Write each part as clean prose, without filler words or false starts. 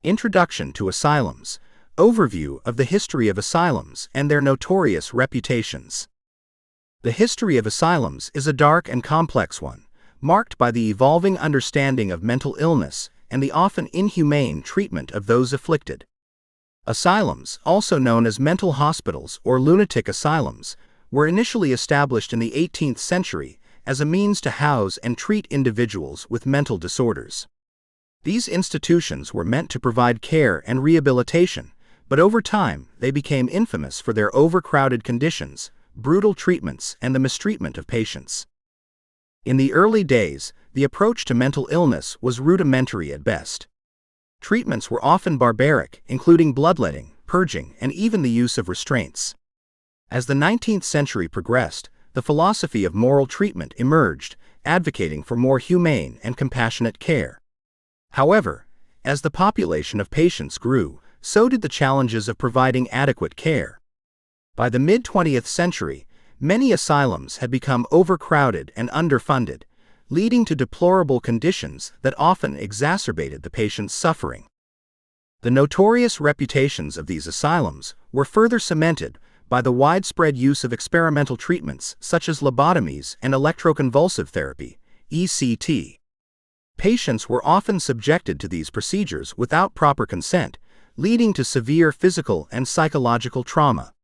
Introduction to Asylums. Overview of the history of asylums and their notorious reputations. The history of asylums is a dark and complex one, marked by the evolving understanding of mental illness and the often inhumane treatment of those afflicted. Asylums, also known as mental hospitals or lunatic asylums, were initially established in the 18th century as a means to house and treat individuals with mental disorders. These institutions were meant to provide care and rehabilitation, but over time they became infamous for their overcrowded conditions, brutal treatments, and the mistreatment of patients. In the early days, the approach to mental illness was rudimentary at best. Treatments were often barbaric, including bloodletting, purging, and even the use of restraints. As the 19th century progressed, the philosophy of moral treatment emerged, advocating for more humane and compassionate care. However, as the population of patients grew, so did the challenges of providing adequate care. By the mid-20th century, many asylums had become overcrowded and underfunded, leading to deplorable conditions that often exacerbated the patient's suffering. The notorious reputations of these asylums were further cemented by the widespread use of experimental treatments such as lobotomies and electroconvulsive therapy, ECT. Patients were often subjected to these procedures without proper consent, leading to severe physical and psychological trauma.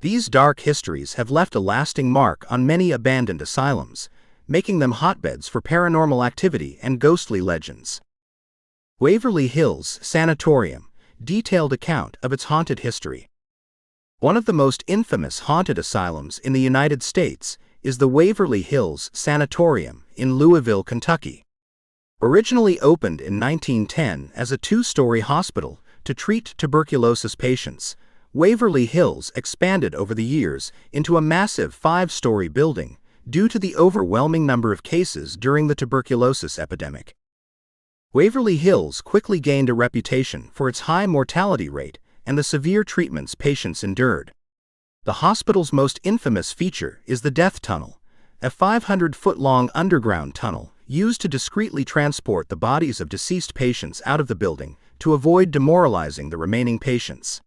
These dark histories have left a lasting mark on many abandoned asylums, making them hotbeds for paranormal activity and ghostly legends. Waverly Hills Sanatorium, detailed account of its haunted history. One of the most infamous haunted asylums in the United States is the Waverly Hills Sanatorium in Louisville, Kentucky. Originally opened in 1910 as a two-story hospital to treat tuberculosis patients, Waverly Hills expanded over the years into a massive five-story building due to the overwhelming number of cases during the tuberculosis epidemic. Waverly Hills quickly gained a reputation for its high mortality rate and the severe treatments patients endured. The hospital's most infamous feature is the death tunnel, a 500-foot-long underground tunnel used to discreetly transport the bodies of deceased patients out of the building to avoid demoralizing the remaining patients.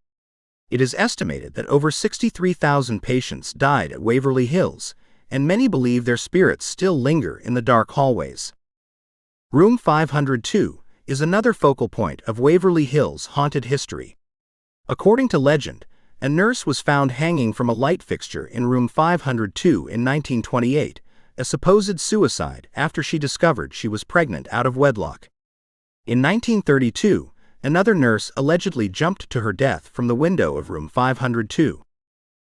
It is estimated that over 63,000 patients died at Waverly Hills, and many believe their spirits still linger in the dark hallways. Room 502 is another focal point of Waverly Hills' haunted history. According to legend, a nurse was found hanging from a light fixture in room 502 in 1928, a supposed suicide after she discovered she was pregnant out of wedlock. In 1932, another nurse allegedly jumped to her death from the window of room 502.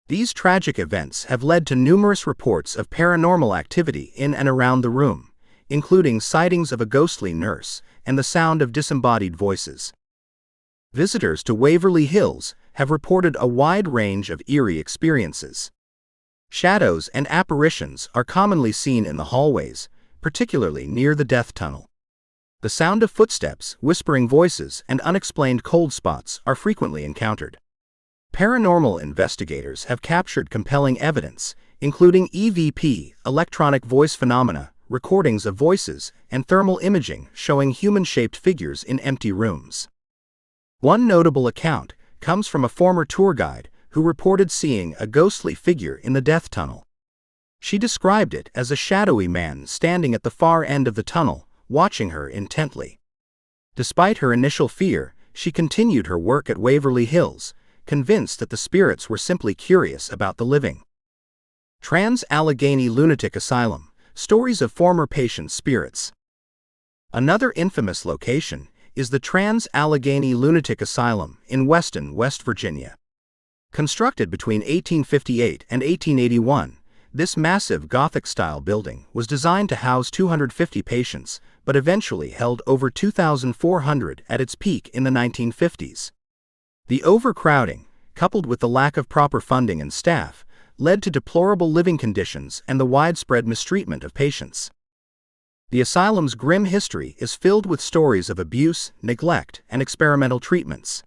These tragic events have led to numerous reports of paranormal activity in and around the room, including sightings of a ghostly nurse and the sound of disembodied voices. Visitors to Waverly Hills have reported a wide range of eerie experiences. Shadows and apparitions are commonly seen in the hallways, particularly near the death tunnel. The sound of footsteps, whispering voices, and unexplained cold spots are frequently encountered. Paranormal investigators have captured compelling evidence, including EVP, electronic voice phenomena, recordings of voices, and thermal imaging showing human-shaped figures in empty rooms. One notable account comes from a former tour guide who reported seeing a ghostly figure in the death tunnel. She described it as a shadowy man standing at the far end of the tunnel, watching her intently. Despite her initial fear, she continued her work at Waverly Hills, convinced that the spirits were simply curious about the living. Trans-Allegheny Lunatic Asylum, stories of former patients' spirits. Another infamous location is the Trans-Allegheny Lunatic Asylum in Weston, West Virginia. Constructed between 1858 and 1881, this massive Gothic-style building was designed to house 250 patients, but eventually held over 2,400 at its peak in the 1950s. The overcrowding, coupled with the lack of proper funding and staff, led to deplorable living conditions and the widespread mistreatment of patients. The asylum's grim history is filled with stories of abuse, neglect, and experimental treatments.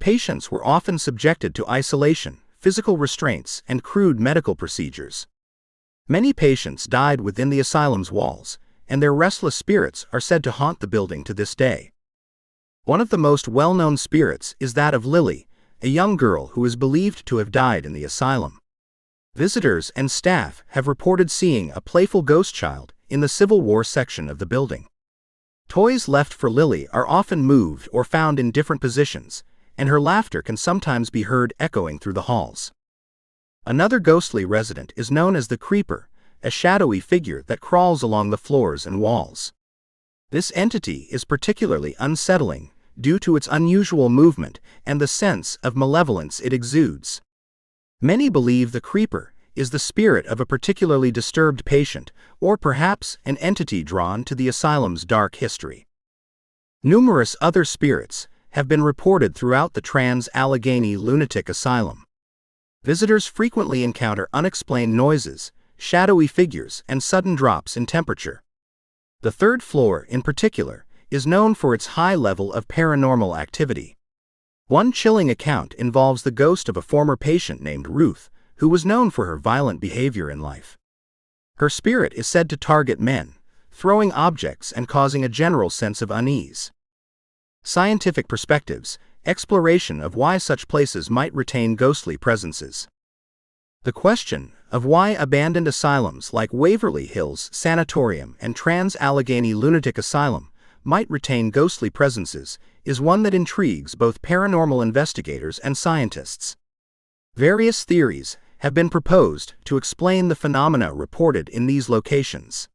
Patients were often subjected to isolation, physical restraints, and crude medical procedures. Many patients died within the asylum's walls, and their restless spirits are said to haunt the building to this day. One of the most well-known spirits is that of Lily, a young girl who is believed to have died in the asylum. Visitors and staff have reported seeing a playful ghost child in the Civil War section of the building. Toys left for Lily are often moved or found in different positions, and her laughter can sometimes be heard echoing through the halls. Another ghostly resident is known as the Creeper, a shadowy figure that crawls along the floors and walls. This entity is particularly unsettling due to its unusual movement and the sense of malevolence it exudes. Many believe the Creeper is the spirit of a particularly disturbed patient, or perhaps an entity drawn to the asylum's dark history. Numerous other spirits have been reported throughout the Trans-Allegheny Lunatic Asylum. Visitors frequently encounter unexplained noises, shadowy figures, and sudden drops in temperature. The third floor, in particular, is known for its high level of paranormal activity. One chilling account involves the ghost of a former patient named Ruth, who was known for her violent behavior in life. Her spirit is said to target men, throwing objects and causing a general sense of unease. Scientific perspectives, exploration of why such places might retain ghostly presences. The question of why abandoned asylums like Waverly Hills Sanatorium and Trans-Allegheny Lunatic Asylum might retain ghostly presences is one that intrigues both paranormal investigators and scientists. Various theories have been proposed to explain the phenomena reported in these locations.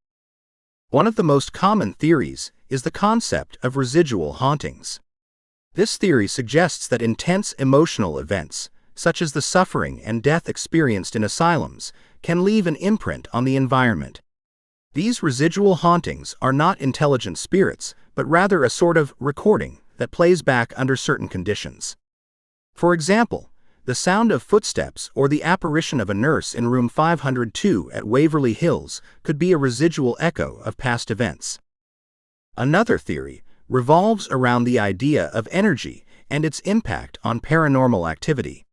One of the most common theories is the concept of residual hauntings. This theory suggests that intense emotional events, such as the suffering and death experienced in asylums, can leave an imprint on the environment. These residual hauntings are not intelligent spirits, but rather a sort of recording that plays back under certain conditions. For example, the sound of footsteps or the apparition of a nurse in room 502 at Waverly Hills could be a residual echo of past events. Another theory revolves around the idea of energy and its impact on paranormal activity.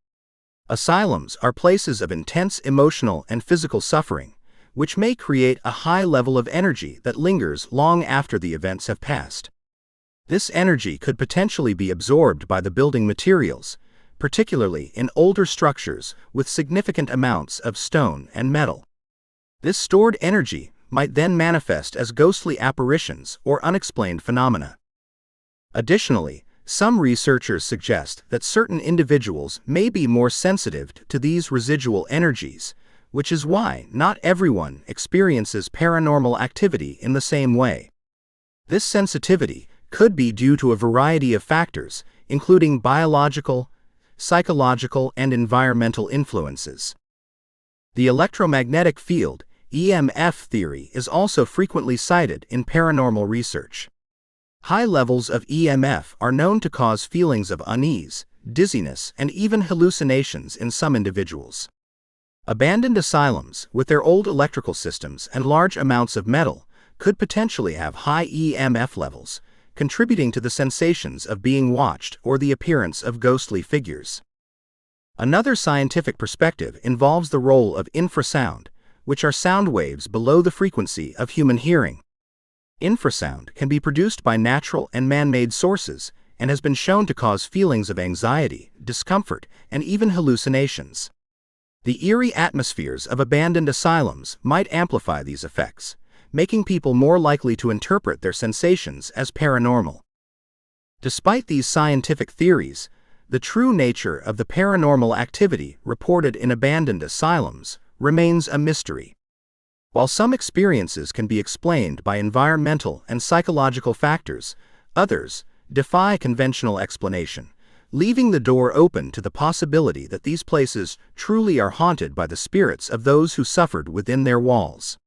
Asylums are places of intense emotional and physical suffering, which may create a high level of energy that lingers long after the events have passed. This energy could potentially be absorbed by the building materials, particularly in older structures with significant amounts of stone and metal. This stored energy might then manifest as ghostly apparitions or unexplained phenomena. Additionally, some researchers suggest that certain individuals may be more sensitive to these residual energies, which is why not everyone experiences paranormal activity in the same way. This sensitivity could be due to a variety of factors, including biological, psychological, and environmental influences. The electromagnetic field, EMF theory, is also frequently cited in paranormal research. High levels of EMF are known to cause feelings of unease, dizziness, and even hallucinations in some individuals. Abandoned asylums, with their old electrical systems and large amounts of metal, could potentially have high EMF levels, contributing to the sensations of being watched or the appearance of ghostly figures. Another scientific perspective involves the role of infrasound, which are sound waves below the frequency of human hearing. Infrasound can be produced by natural and man-made sources and has been shown to cause feelings of anxiety, discomfort, and even hallucinations. The eerie atmospheres of abandoned asylums might amplify these effects, making people more likely to interpret their sensations as paranormal. Despite these scientific theories, the true nature of the paranormal activity reported in abandoned asylums remains a mystery. While some experiences can be explained by environmental and psychological factors, others defy conventional explanation, leaving the door open to the possibility that these places truly are haunted by the spirits of those who suffered within their walls.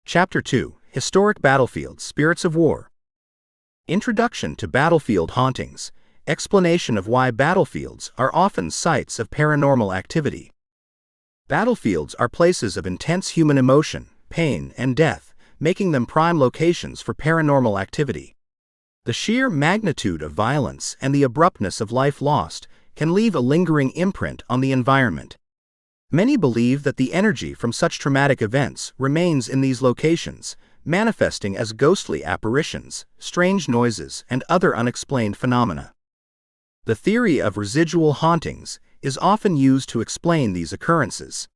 Chapter 2: Historic Battlefields, Spirits of War. Introduction to Battlefield Hauntings. Explanation of why battlefields are often sites of paranormal activity. Battlefields are places of intense human emotion, pain, and death, making them prime locations for paranormal activity. The sheer magnitude of violence and the abruptness of life lost can leave a lingering imprint on the environment. Many believe that the energy from such traumatic events remains in these locations, manifesting as ghostly apparitions, strange noises, and other unexplained phenomena. The theory of residual hauntings is often used to explain these occurrences.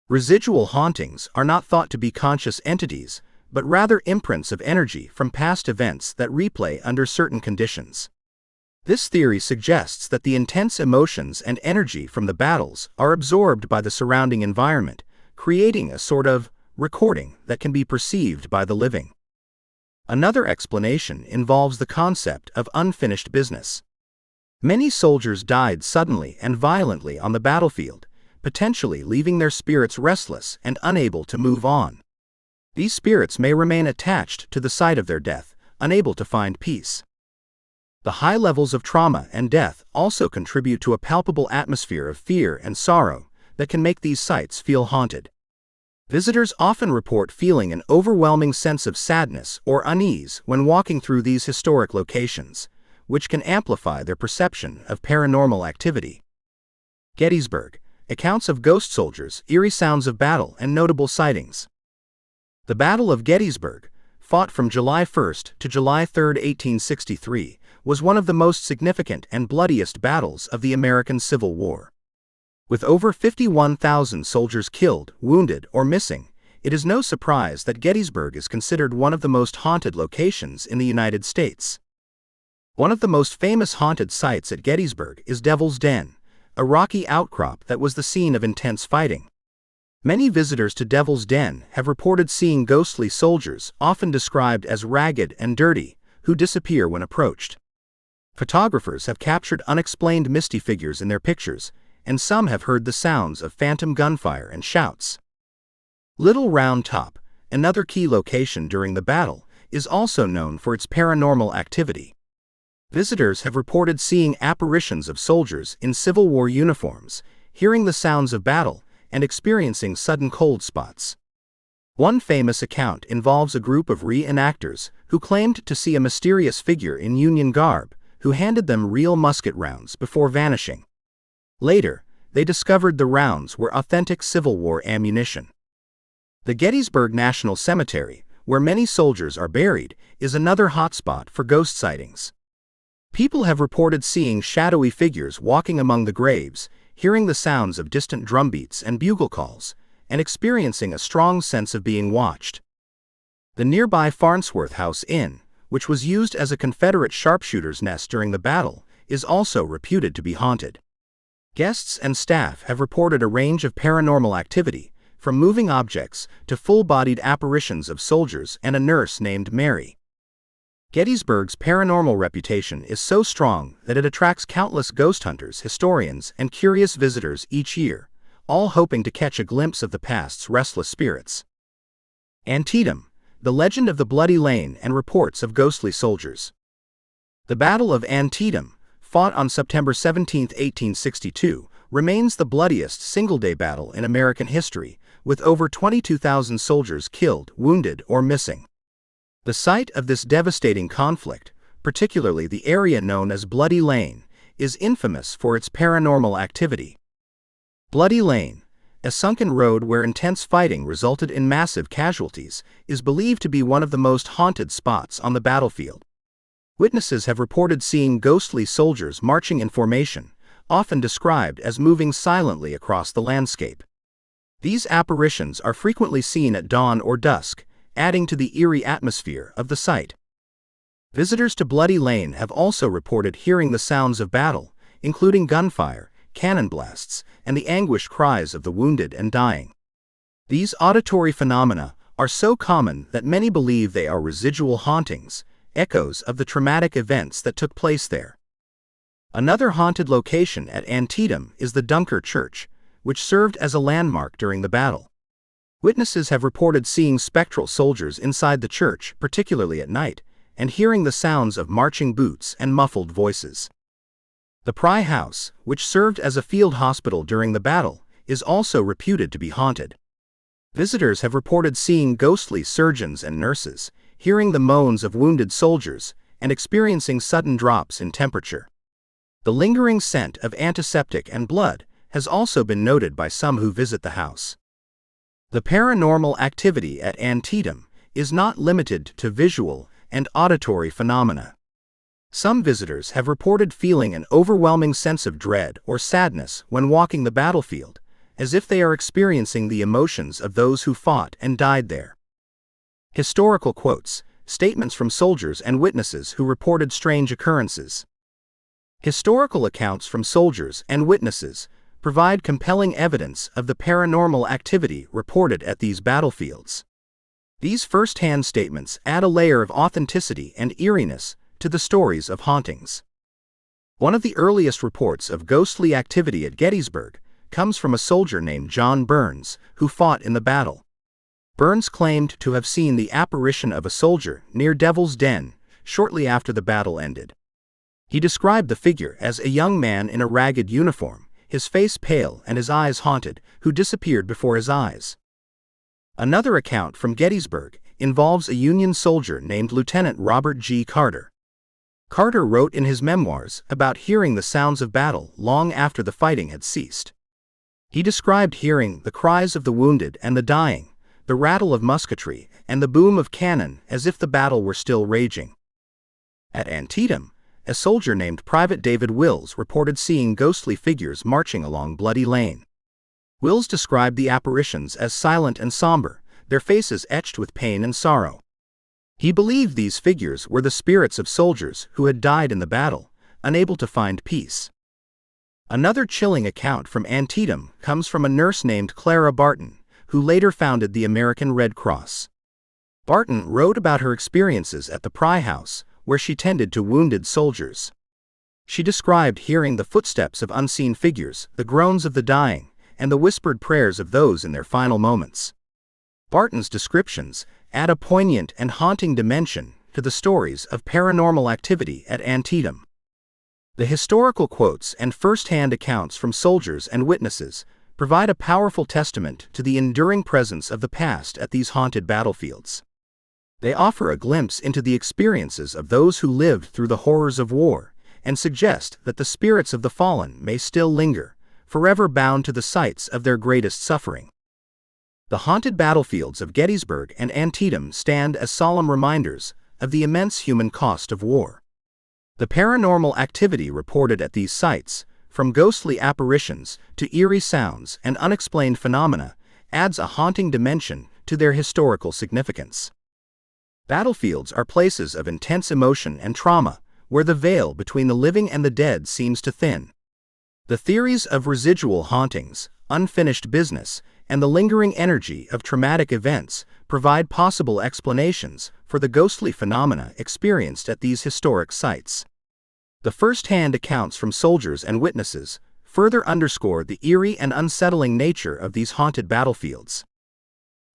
Residual hauntings are not thought to be conscious entities, but rather imprints of energy from past events that replay under certain conditions. This theory suggests that the intense emotions and energy from the battles are absorbed by the surrounding environment, creating a sort of recording that can be perceived by the living. Another explanation involves the concept of unfinished business. Many soldiers died suddenly and violently on the battlefield, potentially leaving their spirits restless and unable to move on. These spirits may remain attached to the site of their death, unable to find peace. The high levels of trauma and death also contribute to a palpable atmosphere of fear and sorrow that can make these sites feel haunted. Visitors often report feeling an overwhelming sense of sadness or unease when walking through these historic locations, which can amplify their perception of paranormal activity. Gettysburg: accounts of ghost soldiers, eerie sounds of battle, and notable sightings. The Battle of Gettysburg, fought from July 1 to July 3, 1863, was one of the most significant and bloodiest battles of the American Civil War. With over 51,000 soldiers killed, wounded, or missing, it is no surprise that Gettysburg is considered one of the most haunted locations in the United States. One of the most famous haunted sites at Gettysburg is Devil's Den, a rocky outcrop that was the scene of intense fighting. Many visitors to Devil's Den have reported seeing ghostly soldiers, often described as ragged and dirty, who disappear when approached. Photographers have captured unexplained misty figures in their pictures, and some have heard the sounds of phantom gunfire and shouts. Little Round Top, another key location during the battle, is also known for its paranormal activity. Visitors have reported seeing apparitions of soldiers in Civil War uniforms, hearing the sounds of battle, and experiencing sudden cold spots. One famous account involves a group of reenactors who claimed to see a mysterious figure in Union garb, who handed them real musket rounds before vanishing. Later, they discovered the rounds were authentic Civil War ammunition. The Gettysburg National Cemetery, where many soldiers are buried, is another hotspot for ghost sightings. People have reported seeing shadowy figures walking among the graves, hearing the sounds of distant drumbeats and bugle calls, and experiencing a strong sense of being watched. The nearby Farnsworth House Inn, which was used as a Confederate sharpshooter's nest during the battle, is also reputed to be haunted. Guests and staff have reported a range of paranormal activity, from moving objects to full-bodied apparitions of soldiers and a nurse named Mary. Gettysburg's paranormal reputation is so strong that it attracts countless ghost hunters, historians, and curious visitors each year, all hoping to catch a glimpse of the past's restless spirits. Antietam: the legend of the Bloody Lane and reports of ghostly soldiers. The Battle of Antietam, fought on September 17, 1862, remains the bloodiest single-day battle in American history, with over 22,000 soldiers killed, wounded, or missing. The site of this devastating conflict, particularly the area known as Bloody Lane, is infamous for its paranormal activity. Bloody Lane, a sunken road where intense fighting resulted in massive casualties, is believed to be one of the most haunted spots on the battlefield. Witnesses have reported seeing ghostly soldiers marching in formation, often described as moving silently across the landscape. These apparitions are frequently seen at dawn or dusk, adding to the eerie atmosphere of the site. Visitors to Bloody Lane have also reported hearing the sounds of battle, including gunfire, cannon blasts, and the anguished cries of the wounded and dying. These auditory phenomena are so common that many believe they are residual hauntings, echoes of the traumatic events that took place there. Another haunted location at Antietam is the Dunker Church, which served as a landmark during the battle. Witnesses have reported seeing spectral soldiers inside the church, particularly at night, and hearing the sounds of marching boots and muffled voices. The Pry House, which served as a field hospital during the battle, is also reputed to be haunted. Visitors have reported seeing ghostly surgeons and nurses, hearing the moans of wounded soldiers, and experiencing sudden drops in temperature. The lingering scent of antiseptic and blood has also been noted by some who visit the house. The paranormal activity at Antietam is not limited to visual and auditory phenomena. Some visitors have reported feeling an overwhelming sense of dread or sadness when walking the battlefield, as if they are experiencing the emotions of those who fought and died there. Historical quotes, statements from soldiers and witnesses who reported strange occurrences. Historical accounts from soldiers and witnesses provide compelling evidence of the paranormal activity reported at these battlefields. These first-hand statements add a layer of authenticity and eeriness to the stories of hauntings. One of the earliest reports of ghostly activity at Gettysburg comes from a soldier named John Burns, who fought in the battle. Burns claimed to have seen the apparition of a soldier near Devil's Den shortly after the battle ended. He described the figure as a young man in a ragged uniform, his face pale and his eyes haunted, who disappeared before his eyes. Another account from Gettysburg involves a Union soldier named Lieutenant Robert G. Carter. Carter wrote in his memoirs about hearing the sounds of battle long after the fighting had ceased. He described hearing the cries of the wounded and the dying, the rattle of musketry, and the boom of cannon as if the battle were still raging. At Antietam, a soldier named Private David Wills reported seeing ghostly figures marching along Bloody Lane. Wills described the apparitions as silent and somber, their faces etched with pain and sorrow. He believed these figures were the spirits of soldiers who had died in the battle, unable to find peace. Another chilling account from Antietam comes from a nurse named Clara Barton, who later founded the American Red Cross. Barton wrote about her experiences at the Pry House, where she tended to wounded soldiers. She described hearing the footsteps of unseen figures, the groans of the dying, and the whispered prayers of those in their final moments. Barton's descriptions add a poignant and haunting dimension to the stories of paranormal activity at Antietam. The historical quotes and first-hand accounts from soldiers and witnesses provide a powerful testament to the enduring presence of the past at these haunted battlefields. They offer a glimpse into the experiences of those who lived through the horrors of war and suggest that the spirits of the fallen may still linger, forever bound to the sites of their greatest suffering. The haunted battlefields of Gettysburg and Antietam stand as solemn reminders of the immense human cost of war. The paranormal activity reported at these sites, from ghostly apparitions to eerie sounds and unexplained phenomena, adds a haunting dimension to their historical significance. Battlefields are places of intense emotion and trauma, where the veil between the living and the dead seems to thin. The theories of residual hauntings, unfinished business, and the lingering energy of traumatic events provide possible explanations for the ghostly phenomena experienced at these historic sites. The first-hand accounts from soldiers and witnesses further underscore the eerie and unsettling nature of these haunted battlefields.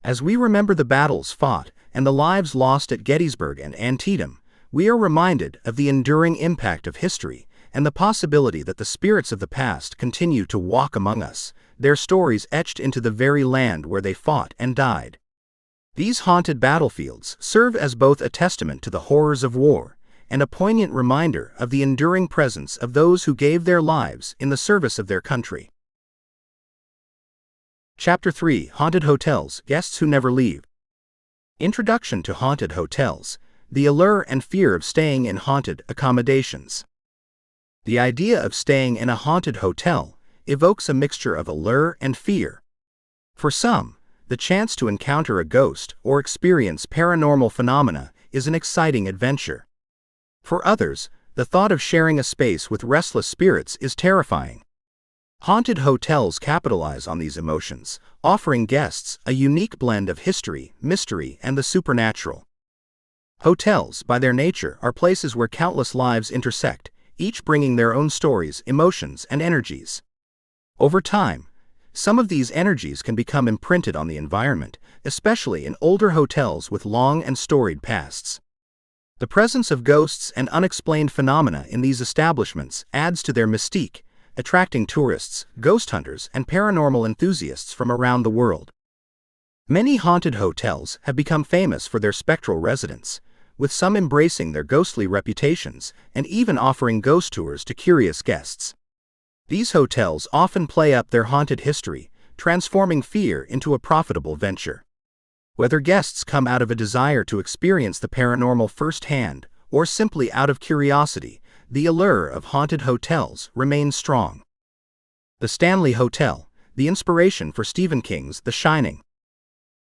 As we remember the battles fought and the lives lost at Gettysburg and Antietam, we are reminded of the enduring impact of history and the possibility that the spirits of the past continue to walk among us, their stories etched into the very land where they fought and died. These haunted battlefields serve as both a testament to the horrors of war and a poignant reminder of the enduring presence of those who gave their lives in the service of their country. Chapter 3: Haunted Hotels, Guests Who Never Leave. Introduction to haunted hotels: the allure and fear of staying in haunted accommodations. The idea of staying in a haunted hotel evokes a mixture of allure and fear. For some, the chance to encounter a ghost or experience paranormal phenomena is an exciting adventure. For others, the thought of sharing a space with restless spirits is terrifying. Haunted hotels capitalize on these emotions, offering guests a unique blend of history, mystery, and the supernatural. Hotels, by their nature, are places where countless lives intersect, each bringing their own stories, emotions, and energies. Over time, some of these energies can become imprinted on the environment, especially in older hotels with long and storied pasts. The presence of ghosts and unexplained phenomena in these establishments adds to their mystique, attracting tourists, ghost hunters, and paranormal enthusiasts from around the world. Many haunted hotels have become famous for their spectral residents, with some embracing their ghostly reputations and even offering ghost tours to curious guests. These hotels often play up their haunted history, transforming fear into a profitable venture. Whether guests come out of a desire to experience the paranormal firsthand or simply out of curiosity, the allure of haunted hotels remains strong. The Stanley Hotel, the inspiration for Stephen King's The Shining.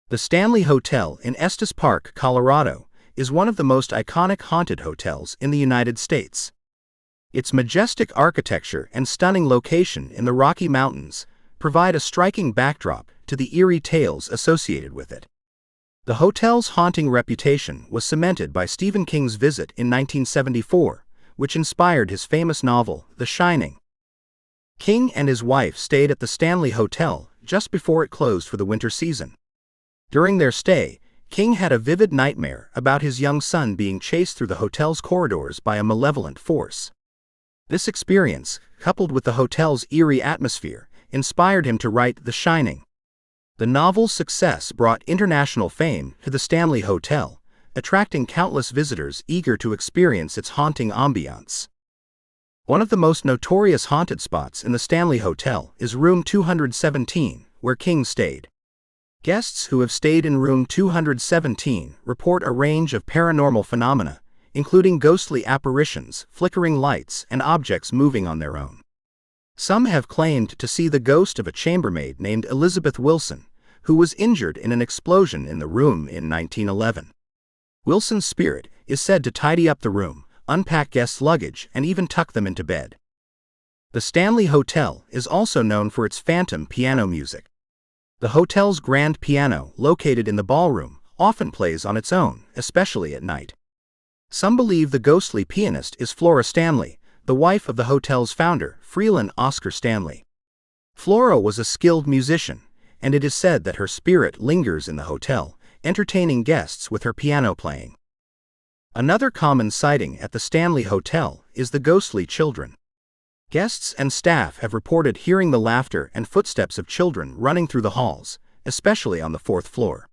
The Stanley Hotel in Estes Park, Colorado, is one of the most iconic haunted hotels in the United States. Its majestic architecture and stunning location in the Rocky Mountains provide a striking backdrop to the eerie tales associated with it. The hotel's haunting reputation was cemented by Stephen King's visit in 1974, which inspired his famous novel, The Shining. King and his wife stayed at the Stanley Hotel just before it closed for the winter season. During their stay, King had a vivid nightmare about his young son being chased through the hotel's corridors by a malevolent force. This experience, coupled with the hotel's eerie atmosphere, inspired him to write The Shining. The novel's success brought international fame to the Stanley Hotel, attracting countless visitors eager to experience its haunting ambiance. One of the most notorious haunted spots in the Stanley Hotel is room 217, where King stayed. Guests who have stayed in room 217 report a range of paranormal phenomena, including ghostly apparitions, flickering lights, and objects moving on their own. Some have claimed to see the ghost of a chambermaid named Elizabeth Wilson, who was injured in an explosion in the room in 1911. Wilson's spirit is said to tidy up the room, unpack guests' luggage, and even tuck them into bed. The Stanley Hotel is also known for its phantom piano music. The hotel's grand piano, located in the ballroom, often plays on its own, especially at night. Some believe the ghostly pianist is Flora Stanley, the wife of the hotel's founder, Freeland Oscar Stanley. Flora was a skilled musician, and it is said that her spirit lingers in the hotel, entertaining guests with her piano playing. Another common sighting at the Stanley Hotel is the ghostly children. Guests and staff have reported hearing the laughter and footsteps of children running through the halls, especially on the fourth floor.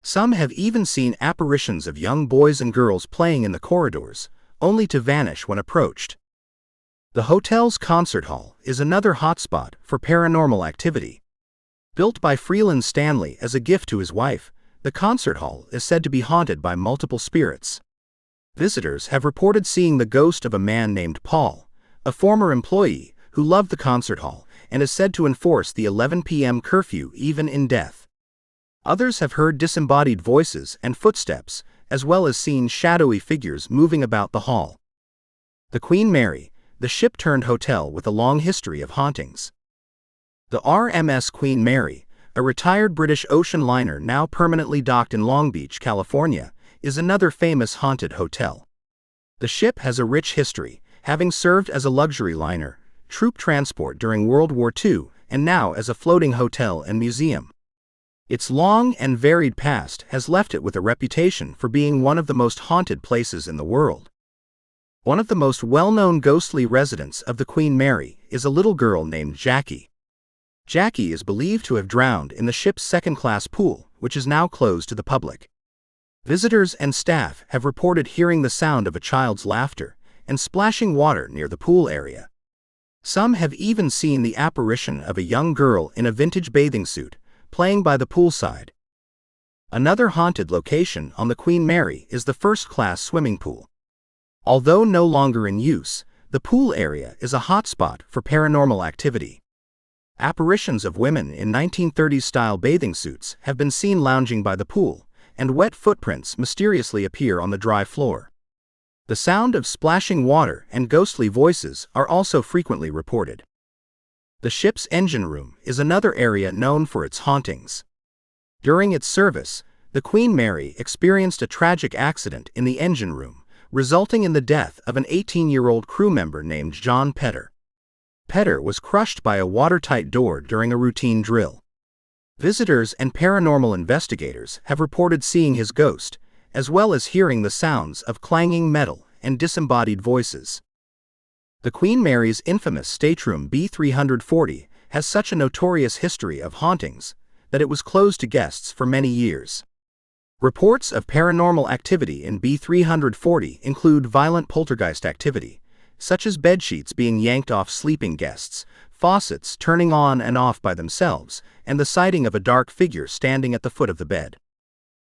Some have even seen apparitions of young boys and girls playing in the corridors, only to vanish when approached. The hotel's concert hall is another hotspot for paranormal activity. Built by Freeland Stanley as a gift to his wife, the concert hall is said to be haunted by multiple spirits. Visitors have reported seeing the ghost of a man named Paul, a former employee who loved the concert hall and is said to enforce the 11 p.m. curfew even in death. Others have heard disembodied voices and footsteps, as well as seen shadowy figures moving about the hall. The Queen Mary, the ship-turned hotel with a long history of hauntings. The RMS Queen Mary, a retired British ocean liner now permanently docked in Long Beach, California, is another famous haunted hotel. The ship has a rich history, having served as a luxury liner, troop transport during World War II, and now as a floating hotel and museum. Its long and varied past has left it with a reputation for being one of the most haunted places in the world. One of the most well-known ghostly residents of the Queen Mary is a little girl named Jackie. Jackie is believed to have drowned in the ship's second-class pool, which is now closed to the public. Visitors and staff have reported hearing the sound of a child's laughter and splashing water near the pool area. Some have even seen the apparition of a young girl in a vintage bathing suit, playing by the poolside. Another haunted location on the Queen Mary is the first-class swimming pool. Although no longer in use, the pool area is a hotspot for paranormal activity. Apparitions of women in 1930s-style bathing suits have been seen lounging by the pool, and wet footprints mysteriously appear on the dry floor. The sound of splashing water and ghostly voices are also frequently reported. The ship's engine room is another area known for its hauntings. During its service, the Queen Mary experienced a tragic accident in the engine room, resulting in the death of an 18-year-old crew member named John Petter. Petter was crushed by a watertight door during a routine drill. Visitors and paranormal investigators have reported seeing his ghost, as well as hearing the sounds of clanging metal and disembodied voices. The Queen Mary's infamous stateroom B340 has such a notorious history of hauntings that it was closed to guests for many years. Reports of paranormal activity in B340 include violent poltergeist activity, such as bedsheets being yanked off sleeping guests, faucets turning on and off by themselves, and the sighting of a dark figure standing at the foot of the bed.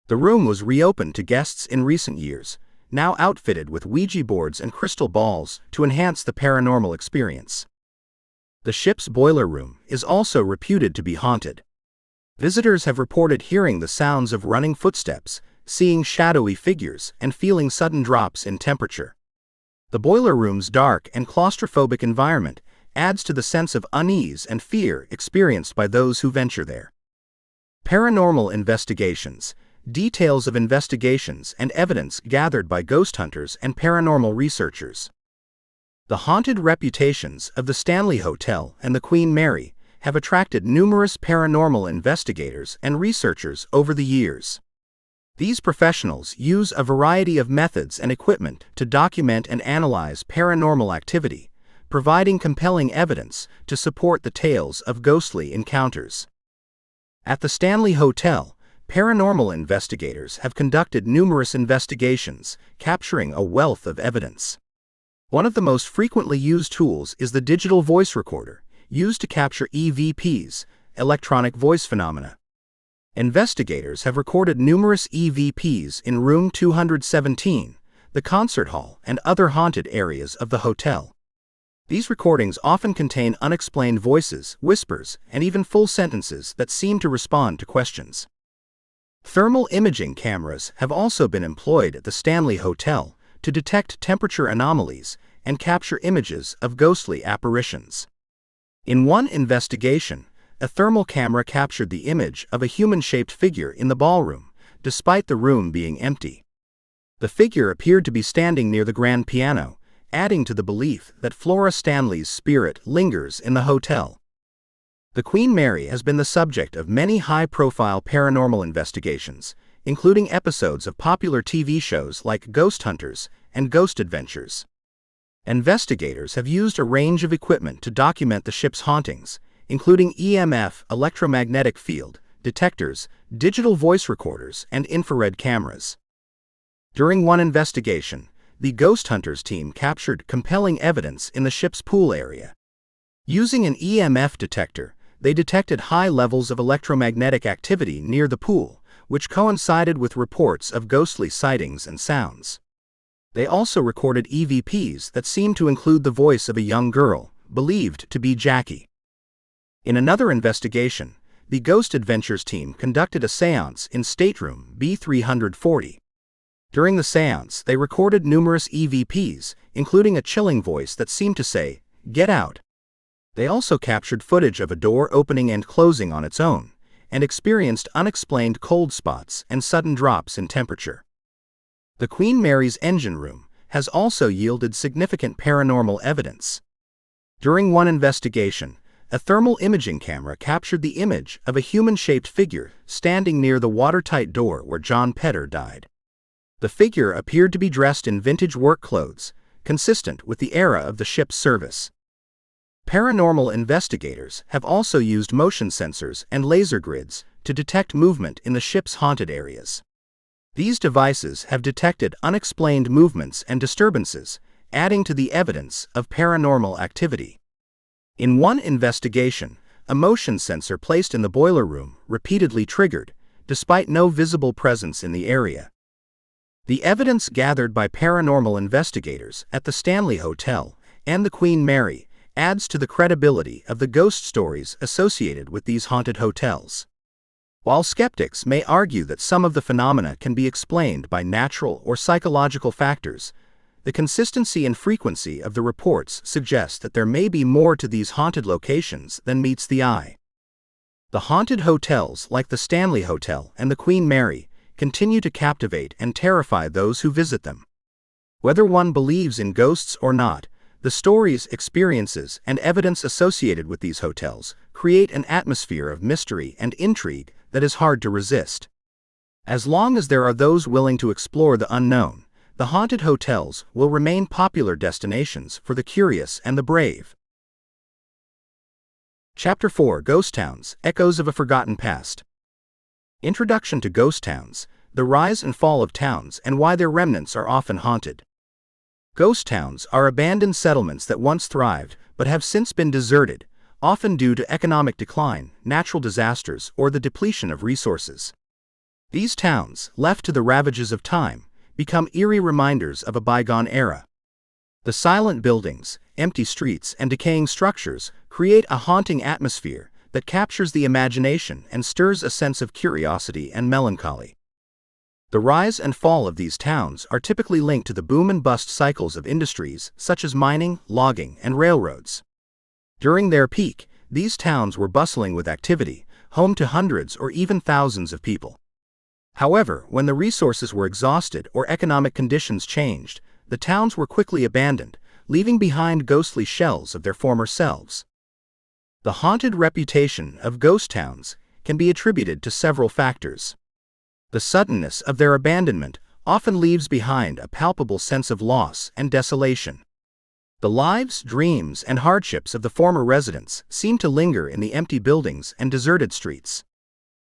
The room was reopened to guests in recent years, now outfitted with Ouija boards and crystal balls to enhance the paranormal experience. The ship's boiler room is also reputed to be haunted. Visitors have reported hearing the sounds of running footsteps, seeing shadowy figures, and feeling sudden drops in temperature. The boiler room's dark and claustrophobic environment adds to the sense of unease and fear experienced by those who venture there. Paranormal investigations. Details of investigations and evidence gathered by ghost hunters and paranormal researchers. The haunted reputations of the Stanley Hotel and the Queen Mary have attracted numerous paranormal investigators and researchers over the years. These professionals use a variety of methods and equipment to document and analyze paranormal activity, providing compelling evidence to support the tales of ghostly encounters. At the Stanley Hotel, paranormal investigators have conducted numerous investigations, capturing a wealth of evidence. One of the most frequently used tools is the digital voice recorder, used to capture EVPs, electronic voice phenomena. Investigators have recorded numerous EVPs in room 217, the concert hall, and other haunted areas of the hotel. These recordings often contain unexplained voices, whispers, and even full sentences that seem to respond to questions. Thermal imaging cameras have also been employed at the Stanley Hotel to detect temperature anomalies and capture images of ghostly apparitions. In one investigation, a thermal camera captured the image of a human-shaped figure in the ballroom, despite the room being empty. The figure appeared to be standing near the grand piano, adding to the belief that Flora Stanley's spirit lingers in the hotel. The Queen Mary has been the subject of many high-profile paranormal investigations, including episodes of popular TV shows like Ghost Hunters and Ghost Adventures. Investigators have used a range of equipment to document the ship's hauntings, including EMF electromagnetic field detectors, digital voice recorders, and infrared cameras. During one investigation, the Ghost Hunters team captured compelling evidence in the ship's pool area. Using an EMF detector, they detected high levels of electromagnetic activity near the pool, which coincided with reports of ghostly sightings and sounds. They also recorded EVPs that seemed to include the voice of a young girl, believed to be Jackie. In another investigation, the Ghost Adventures team conducted a seance in stateroom B340. During the seance, they recorded numerous EVPs, including a chilling voice that seemed to say, "Get out." They also captured footage of a door opening and closing on its own, and experienced unexplained cold spots and sudden drops in temperature. The Queen Mary's engine room has also yielded significant paranormal evidence. During one investigation, a thermal imaging camera captured the image of a human-shaped figure standing near the watertight door where John Petter died. The figure appeared to be dressed in vintage work clothes, consistent with the era of the ship's service. Paranormal investigators have also used motion sensors and laser grids to detect movement in the ship's haunted areas. These devices have detected unexplained movements and disturbances, adding to the evidence of paranormal activity. In one investigation, a motion sensor placed in the boiler room repeatedly triggered, despite no visible presence in the area. The evidence gathered by paranormal investigators at the Stanley Hotel and the Queen Mary adds to the credibility of the ghost stories associated with these haunted hotels. While skeptics may argue that some of the phenomena can be explained by natural or psychological factors, the consistency and frequency of the reports suggest that there may be more to these haunted locations than meets the eye. The haunted hotels like the Stanley Hotel and the Queen Mary continue to captivate and terrify those who visit them. Whether one believes in ghosts or not, the stories, experiences, and evidence associated with these hotels create an atmosphere of mystery and intrigue that is hard to resist. As long as there are those willing to explore the unknown, the haunted hotels will remain popular destinations for the curious and the brave. Chapter 4: Ghost Towns, Echoes of a Forgotten Past. Introduction to Ghost Towns, the rise and fall of towns and why their remnants are often haunted. Ghost towns are abandoned settlements that once thrived but have since been deserted, often due to economic decline, natural disasters, or the depletion of resources. These towns, left to the ravages of time, become eerie reminders of a bygone era. The silent buildings, empty streets, and decaying structures create a haunting atmosphere that captures the imagination and stirs a sense of curiosity and melancholy. The rise and fall of these towns are typically linked to the boom and bust cycles of industries such as mining, logging, and railroads. During their peak, these towns were bustling with activity, home to hundreds or even thousands of people. However, when the resources were exhausted or economic conditions changed, the towns were quickly abandoned, leaving behind ghostly shells of their former selves. The haunted reputation of ghost towns can be attributed to several factors. The suddenness of their abandonment often leaves behind a palpable sense of loss and desolation. The lives, dreams, and hardships of the former residents seem to linger in the empty buildings and deserted streets.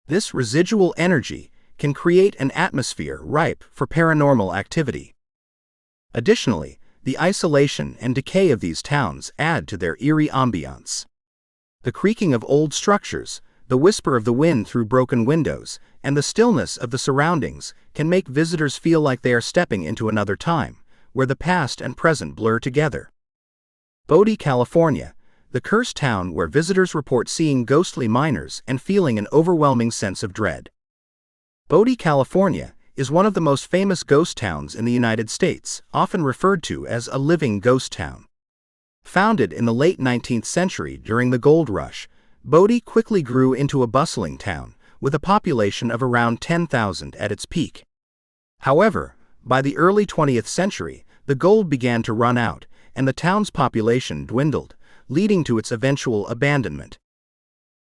This residual energy can create an atmosphere ripe for paranormal activity. Additionally, the isolation and decay of these towns add to their eerie ambiance. The creaking of old structures, the whisper of the wind through broken windows, and the stillness of the surroundings can make visitors feel like they are stepping into another time, where the past and present blur together. Bodie, California, the cursed town where visitors report seeing ghostly miners and feeling an overwhelming sense of dread. Bodie, California, is one of the most famous ghost towns in the United States, often referred to as a living ghost town. Founded in the late 19th century during the gold rush, Bodie quickly grew into a bustling town, with a population of around 10,000 at its peak. However, by the early 20th century, the gold began to run out, and the town's population dwindled, leading to its eventual abandonment.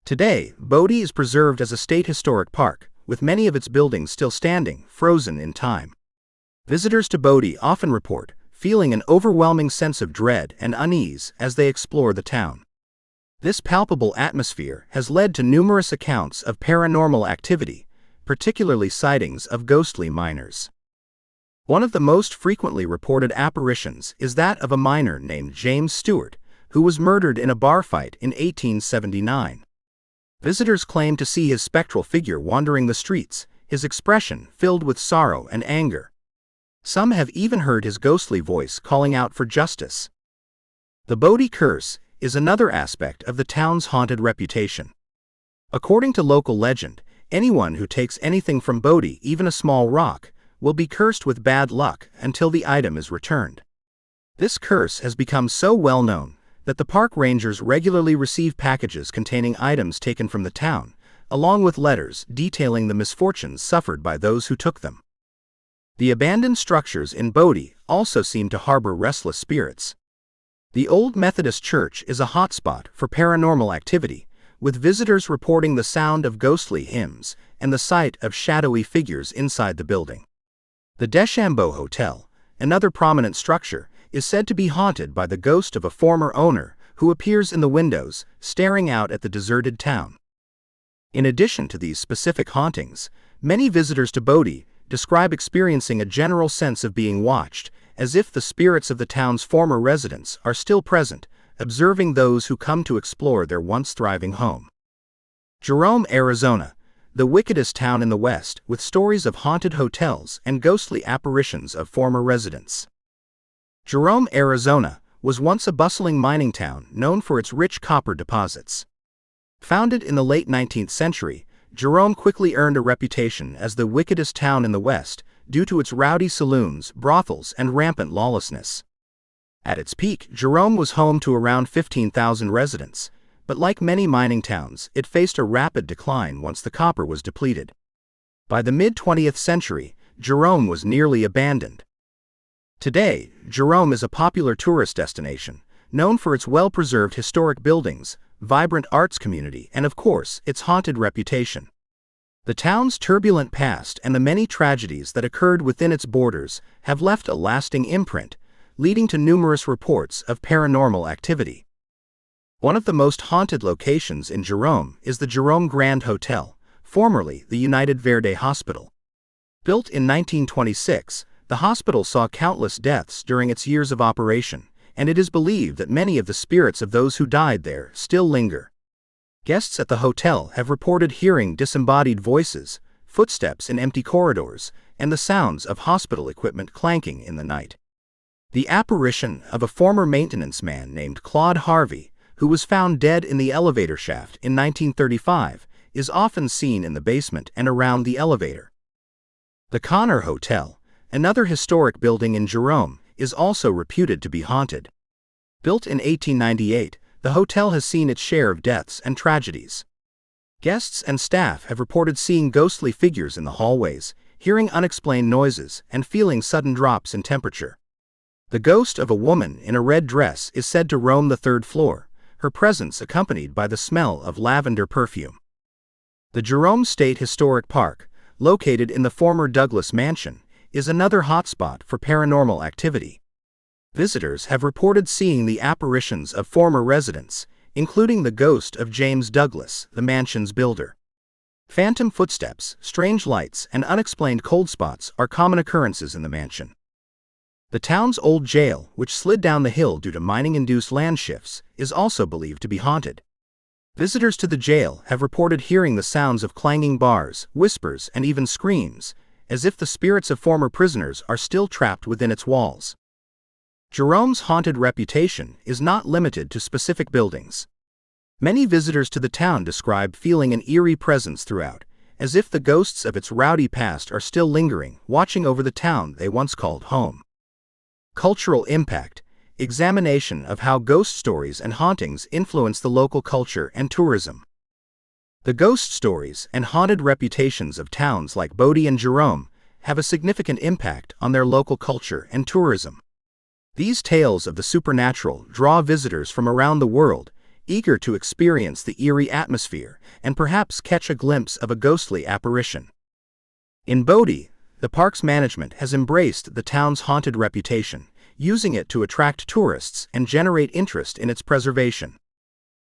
Today, Bodie is preserved as a state historic park, with many of its buildings still standing, frozen in time. Visitors to Bodie often report feeling an overwhelming sense of dread and unease as they explore the town. This palpable atmosphere has led to numerous accounts of paranormal activity, particularly sightings of ghostly miners. One of the most frequently reported apparitions is that of a miner named James Stewart, who was murdered in a bar fight in 1879. Visitors claim to see his spectral figure wandering the streets, his expression filled with sorrow and anger. Some have even heard his ghostly voice calling out for justice. The Bodie curse is another aspect of the town's haunted reputation. According to local legend, anyone who takes anything from Bodie, even a small rock, will be cursed with bad luck until the item is returned. This curse has become so well known that the park rangers regularly receive packages containing items taken from the town, along with letters detailing the misfortunes suffered by those who took them. The abandoned structures in Bodie also seem to harbor restless spirits. The Old Methodist Church is a hotspot for paranormal activity, with visitors reporting the sound of ghostly hymns and the sight of shadowy figures inside the building. The Deschambault Hotel, another prominent structure, is said to be haunted by the ghost of a former owner who appears in the windows, staring out at the deserted town. In addition to these specific hauntings, many visitors to Bodie describe experiencing a general sense of being watched, as if the spirits of the town's former residents are still present, observing those who come to explore their once thriving home. Jerome, Arizona, the wickedest town in the West, with stories of haunted hotels and ghostly apparitions of former residents. Jerome, Arizona, was once a bustling mining town known for its rich copper deposits. Founded in the late 19th century, Jerome quickly earned a reputation as the wickedest town in the West due to its rowdy saloons, brothels, and rampant lawlessness. At its peak, Jerome was home to around 15,000 residents, but like many mining towns, it faced a rapid decline once the copper was depleted. By the mid-20th century, Jerome was nearly abandoned. Today, Jerome is a popular tourist destination, known for its well-preserved historic buildings, vibrant arts community, and of course, its haunted reputation. The town's turbulent past and the many tragedies that occurred within its borders have left a lasting imprint, leading to numerous reports of paranormal activity. One of the most haunted locations in Jerome is the Jerome Grand Hotel, formerly the United Verde Hospital. Built in 1926, the hospital saw countless deaths during its years of operation, and it is believed that many of the spirits of those who died there still linger. Guests at the hotel have reported hearing disembodied voices, footsteps in empty corridors, and the sounds of hospital equipment clanking in the night. The apparition of a former maintenance man named Claude Harvey, who was found dead in the elevator shaft in 1935, is often seen in the basement and around the elevator. The Connor Hotel, another historic building in Jerome, is also reputed to be haunted. Built in 1898, the hotel has seen its share of deaths and tragedies. Guests and staff have reported seeing ghostly figures in the hallways, hearing unexplained noises, and feeling sudden drops in temperature. The ghost of a woman in a red dress is said to roam the third floor, her presence accompanied by the smell of lavender perfume. The Jerome State Historic Park, located in the former Douglas Mansion, is another hotspot for paranormal activity. Visitors have reported seeing the apparitions of former residents, including the ghost of James Douglas, the mansion's builder. Phantom footsteps, strange lights, and unexplained cold spots are common occurrences in the mansion. The town's old jail, which slid down the hill due to mining-induced land shifts, is also believed to be haunted. Visitors to the jail have reported hearing the sounds of clanging bars, whispers, and even screams, as if the spirits of former prisoners are still trapped within its walls. Jerome's haunted reputation is not limited to specific buildings. Many visitors to the town describe feeling an eerie presence throughout, as if the ghosts of its rowdy past are still lingering, watching over the town they once called home. Cultural impact: examination of how ghost stories and hauntings influence the local culture and tourism. The ghost stories and haunted reputations of towns like Bodie and Jerome have a significant impact on their local culture and tourism. These tales of the supernatural draw visitors from around the world, eager to experience the eerie atmosphere and perhaps catch a glimpse of a ghostly apparition. In Bodie, the park's management has embraced the town's haunted reputation, using it to attract tourists and generate interest in its preservation.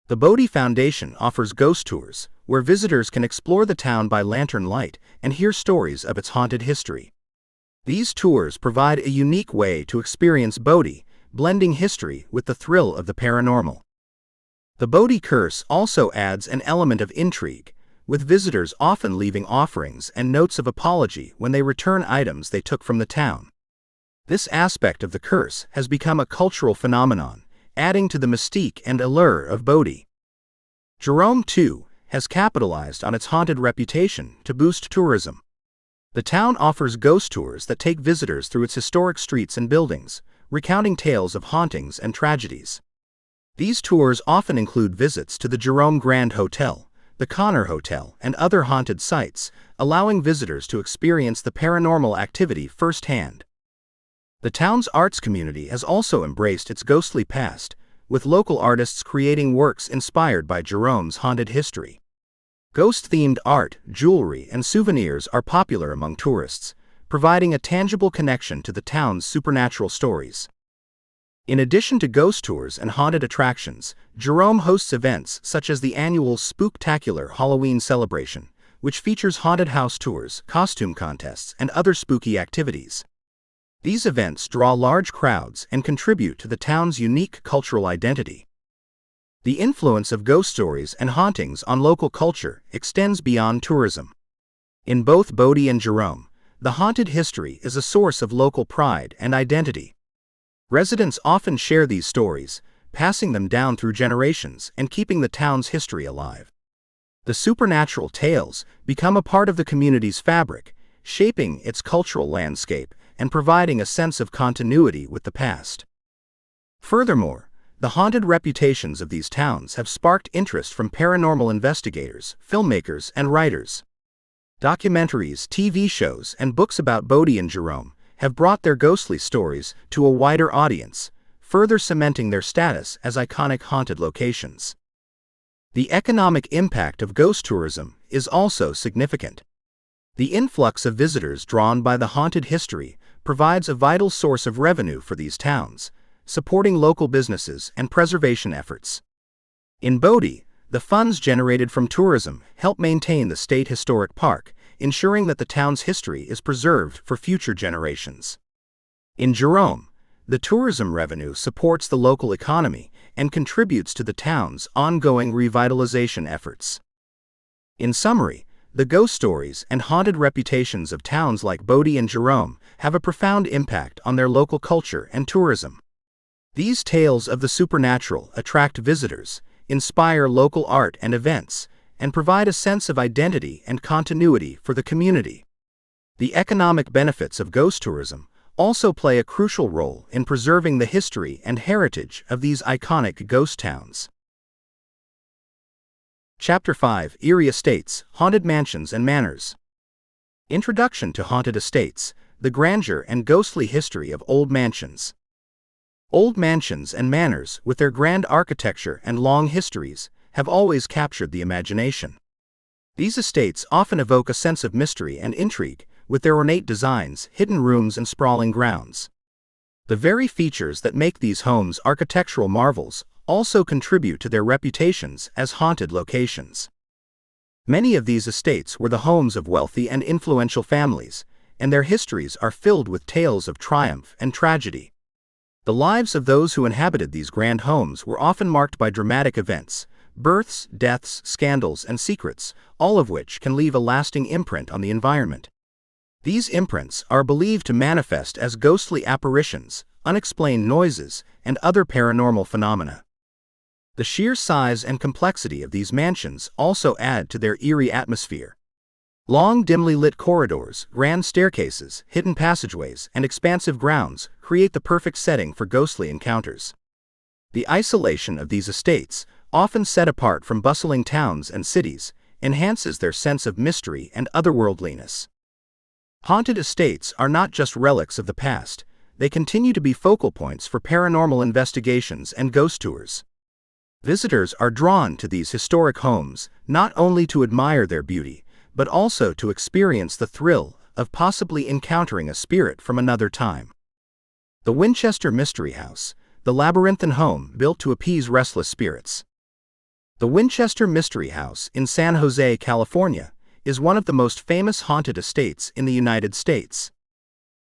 The Bodie Foundation offers ghost tours, where visitors can explore the town by lantern light and hear stories of its haunted history. These tours provide a unique way to experience Bodie, blending history with the thrill of the paranormal. The Bodie curse also adds an element of intrigue, with visitors often leaving offerings and notes of apology when they return items they took from the town. This aspect of the curse has become a cultural phenomenon, adding to the mystique and allure of Bodie. Jerome, too, has capitalized on its haunted reputation to boost tourism. The town offers ghost tours that take visitors through its historic streets and buildings, recounting tales of hauntings and tragedies. These tours often include visits to the Jerome Grand Hotel, the Connor Hotel, and other haunted sites, allowing visitors to experience the paranormal activity firsthand. The town's arts community has also embraced its ghostly past, with local artists creating works inspired by Jerome's haunted history. Ghost-themed art, jewelry, and souvenirs are popular among tourists, providing a tangible connection to the town's supernatural stories. In addition to ghost tours and haunted attractions, Jerome hosts events such as the annual Spooktacular Halloween celebration, which features haunted house tours, costume contests, and other spooky activities. These events draw large crowds and contribute to the town's unique cultural identity. The influence of ghost stories and hauntings on local culture extends beyond tourism. In both Bodie and Jerome, the haunted history is a source of local pride and identity. Residents often share these stories, passing them down through generations and keeping the town's history alive. The supernatural tales become a part of the community's fabric, shaping its cultural landscape and providing a sense of continuity with the past. Furthermore, the haunted reputations of these towns have sparked interest from paranormal investigators, filmmakers, and writers. Documentaries, TV shows, and books about Bodie and Jerome have brought their ghostly stories to a wider audience, further cementing their status as iconic haunted locations. The economic impact of ghost tourism is also significant. The influx of visitors drawn by the haunted history provides a vital source of revenue for these towns, supporting local businesses and preservation efforts. In Bodie, the funds generated from tourism help maintain the state historic park, ensuring that the town's history is preserved for future generations. In Jerome, the tourism revenue supports the local economy and contributes to the town's ongoing revitalization efforts. In summary, The ghost stories and haunted reputations of towns like Bodie and Jerome have a profound impact on their local culture and tourism. These tales of the supernatural attract visitors, inspire local art and events, and provide a sense of identity and continuity for the community. The economic benefits of ghost tourism also play a crucial role in preserving the history and heritage of these iconic ghost towns. Chapter 5: Eerie Estates, Haunted Mansions and Manors. Introduction to Haunted Estates: The Grandeur and Ghostly History of Old Mansions. Old mansions and manors, with their grand architecture and long histories, have always captured the imagination. These estates often evoke a sense of mystery and intrigue, with their ornate designs, hidden rooms and sprawling grounds. The very features that make these homes architectural marvels also contribute to their reputations as haunted locations. Many of these estates were the homes of wealthy and influential families, and their histories are filled with tales of triumph and tragedy. The lives of those who inhabited these grand homes were often marked by dramatic events, births, deaths, scandals, and secrets, all of which can leave a lasting imprint on the environment. These imprints are believed to manifest as ghostly apparitions, unexplained noises, and other paranormal phenomena. The sheer size and complexity of these mansions also add to their eerie atmosphere. Long, dimly lit corridors, grand staircases, hidden passageways, and expansive grounds create the perfect setting for ghostly encounters. The isolation of these estates, often set apart from bustling towns and cities, enhances their sense of mystery and otherworldliness. Haunted estates are not just relics of the past, they continue to be focal points for paranormal investigations and ghost tours. Visitors are drawn to these historic homes not only to admire their beauty, but also to experience the thrill of possibly encountering a spirit from another time. The Winchester Mystery House, the labyrinthine home built to appease restless spirits. The Winchester Mystery House in San Jose, California, is one of the most famous haunted estates in the United States.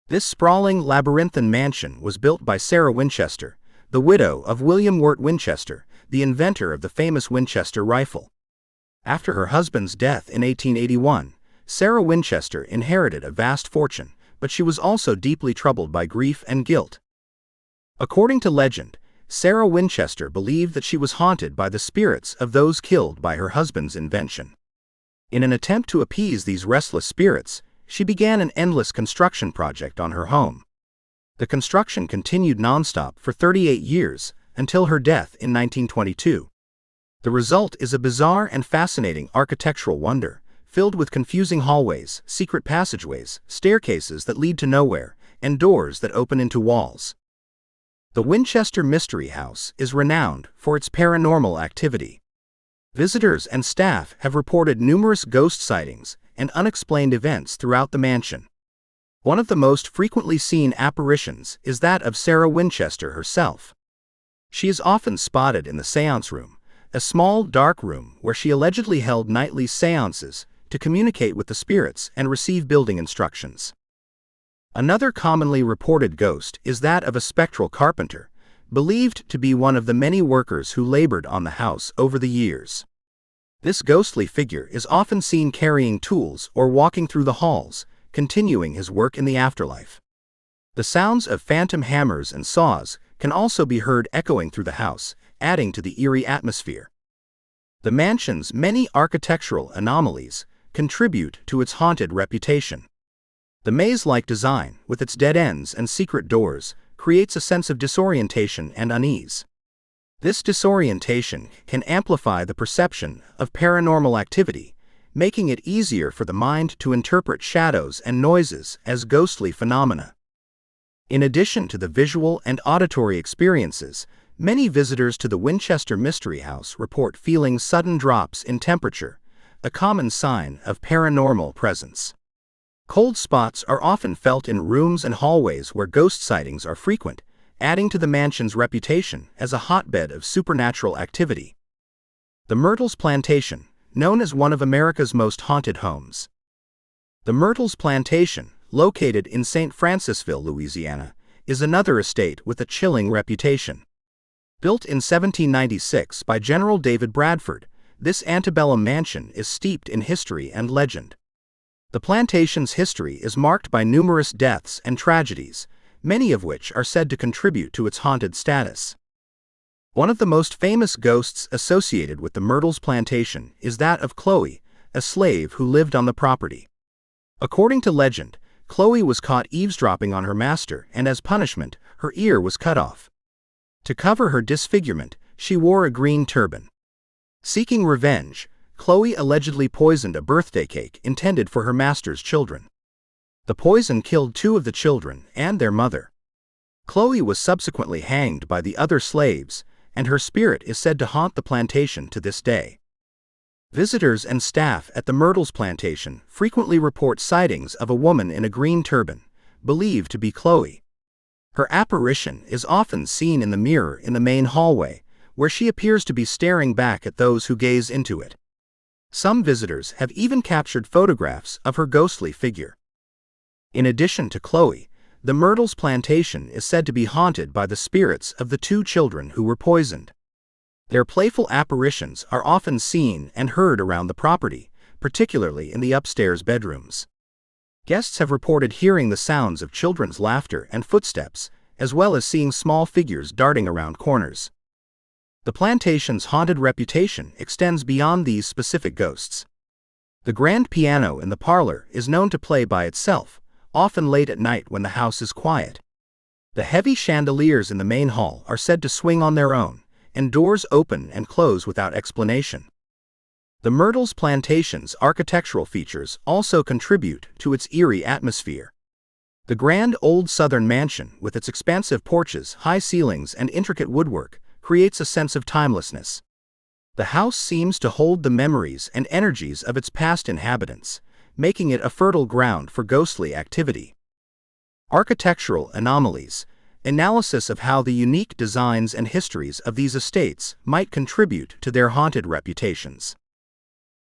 This sprawling labyrinthine mansion was built by Sarah Winchester, the widow of William Wirt Winchester, the inventor of the famous Winchester rifle. After her husband's death in 1881, Sarah Winchester inherited a vast fortune, but she was also deeply troubled by grief and guilt. According to legend, Sarah Winchester believed that she was haunted by the spirits of those killed by her husband's invention. In an attempt to appease these restless spirits, she began an endless construction project on her home. The construction continued nonstop for 38 years, until her death in 1922. The result is a bizarre and fascinating architectural wonder, filled with confusing hallways, secret passageways, staircases that lead to nowhere, and doors that open into walls. The Winchester Mystery House is renowned for its paranormal activity. Visitors and staff have reported numerous ghost sightings and unexplained events throughout the mansion. One of the most frequently seen apparitions is that of Sarah Winchester herself. She is often spotted in the séance room, a small, dark room where she allegedly held nightly séances to communicate with the spirits and receive building instructions. Another commonly reported ghost is that of a spectral carpenter, believed to be one of the many workers who labored on the house over the years. This ghostly figure is often seen carrying tools or walking through the halls, continuing his work in the afterlife. The sounds of phantom hammers and saws can also be heard echoing through the house, adding to the eerie atmosphere. The mansion's many architectural anomalies contribute to its haunted reputation. The maze-like design, with its dead ends and secret doors, creates a sense of disorientation and unease. This disorientation can amplify the perception of paranormal activity, making it easier for the mind to interpret shadows and noises as ghostly phenomena. In addition to the visual and auditory experiences, many visitors to the Winchester Mystery House report feeling sudden drops in temperature, a common sign of paranormal presence. Cold spots are often felt in rooms and hallways where ghost sightings are frequent, adding to the mansion's reputation as a hotbed of supernatural activity. The Myrtles Plantation, known as one of America's most haunted homes. The Myrtles Plantation, located in St. Francisville, Louisiana, is another estate with a chilling reputation. Built in 1796 by General David Bradford, this antebellum mansion is steeped in history and legend. The plantation's history is marked by numerous deaths and tragedies, many of which are said to contribute to its haunted status. One of the most famous ghosts associated with the Myrtles plantation is that of Chloe, a slave who lived on the property. According to legend, Chloe was caught eavesdropping on her master, and as punishment, her ear was cut off. To cover her disfigurement, she wore a green turban. Seeking revenge, Chloe allegedly poisoned a birthday cake intended for her master's children. The poison killed 2 of the children and their mother. Chloe was subsequently hanged by the other slaves, and her spirit is said to haunt the plantation to this day. Visitors and staff at the Myrtles plantation frequently report sightings of a woman in a green turban, believed to be Chloe. Her apparition is often seen in the mirror in the main hallway, where she appears to be staring back at those who gaze into it. Some visitors have even captured photographs of her ghostly figure. In addition to Chloe, the Myrtles plantation is said to be haunted by the spirits of the 2 children who were poisoned. Their playful apparitions are often seen and heard around the property, particularly in the upstairs bedrooms. Guests have reported hearing the sounds of children's laughter and footsteps, as well as seeing small figures darting around corners. The plantation's haunted reputation extends beyond these specific ghosts. The grand piano in the parlor is known to play by itself, often late at night when the house is quiet. The heavy chandeliers in the main hall are said to swing on their own, and doors open and close without explanation. The Myrtles plantation's architectural features also contribute to its eerie atmosphere. The grand old southern mansion, with its expansive porches, high ceilings, and intricate woodwork, creates a sense of timelessness. The house seems to hold the memories and energies of its past inhabitants, making it a fertile ground for ghostly activity. Architectural anomalies. Analysis of how the unique designs and histories of these estates might contribute to their haunted reputations.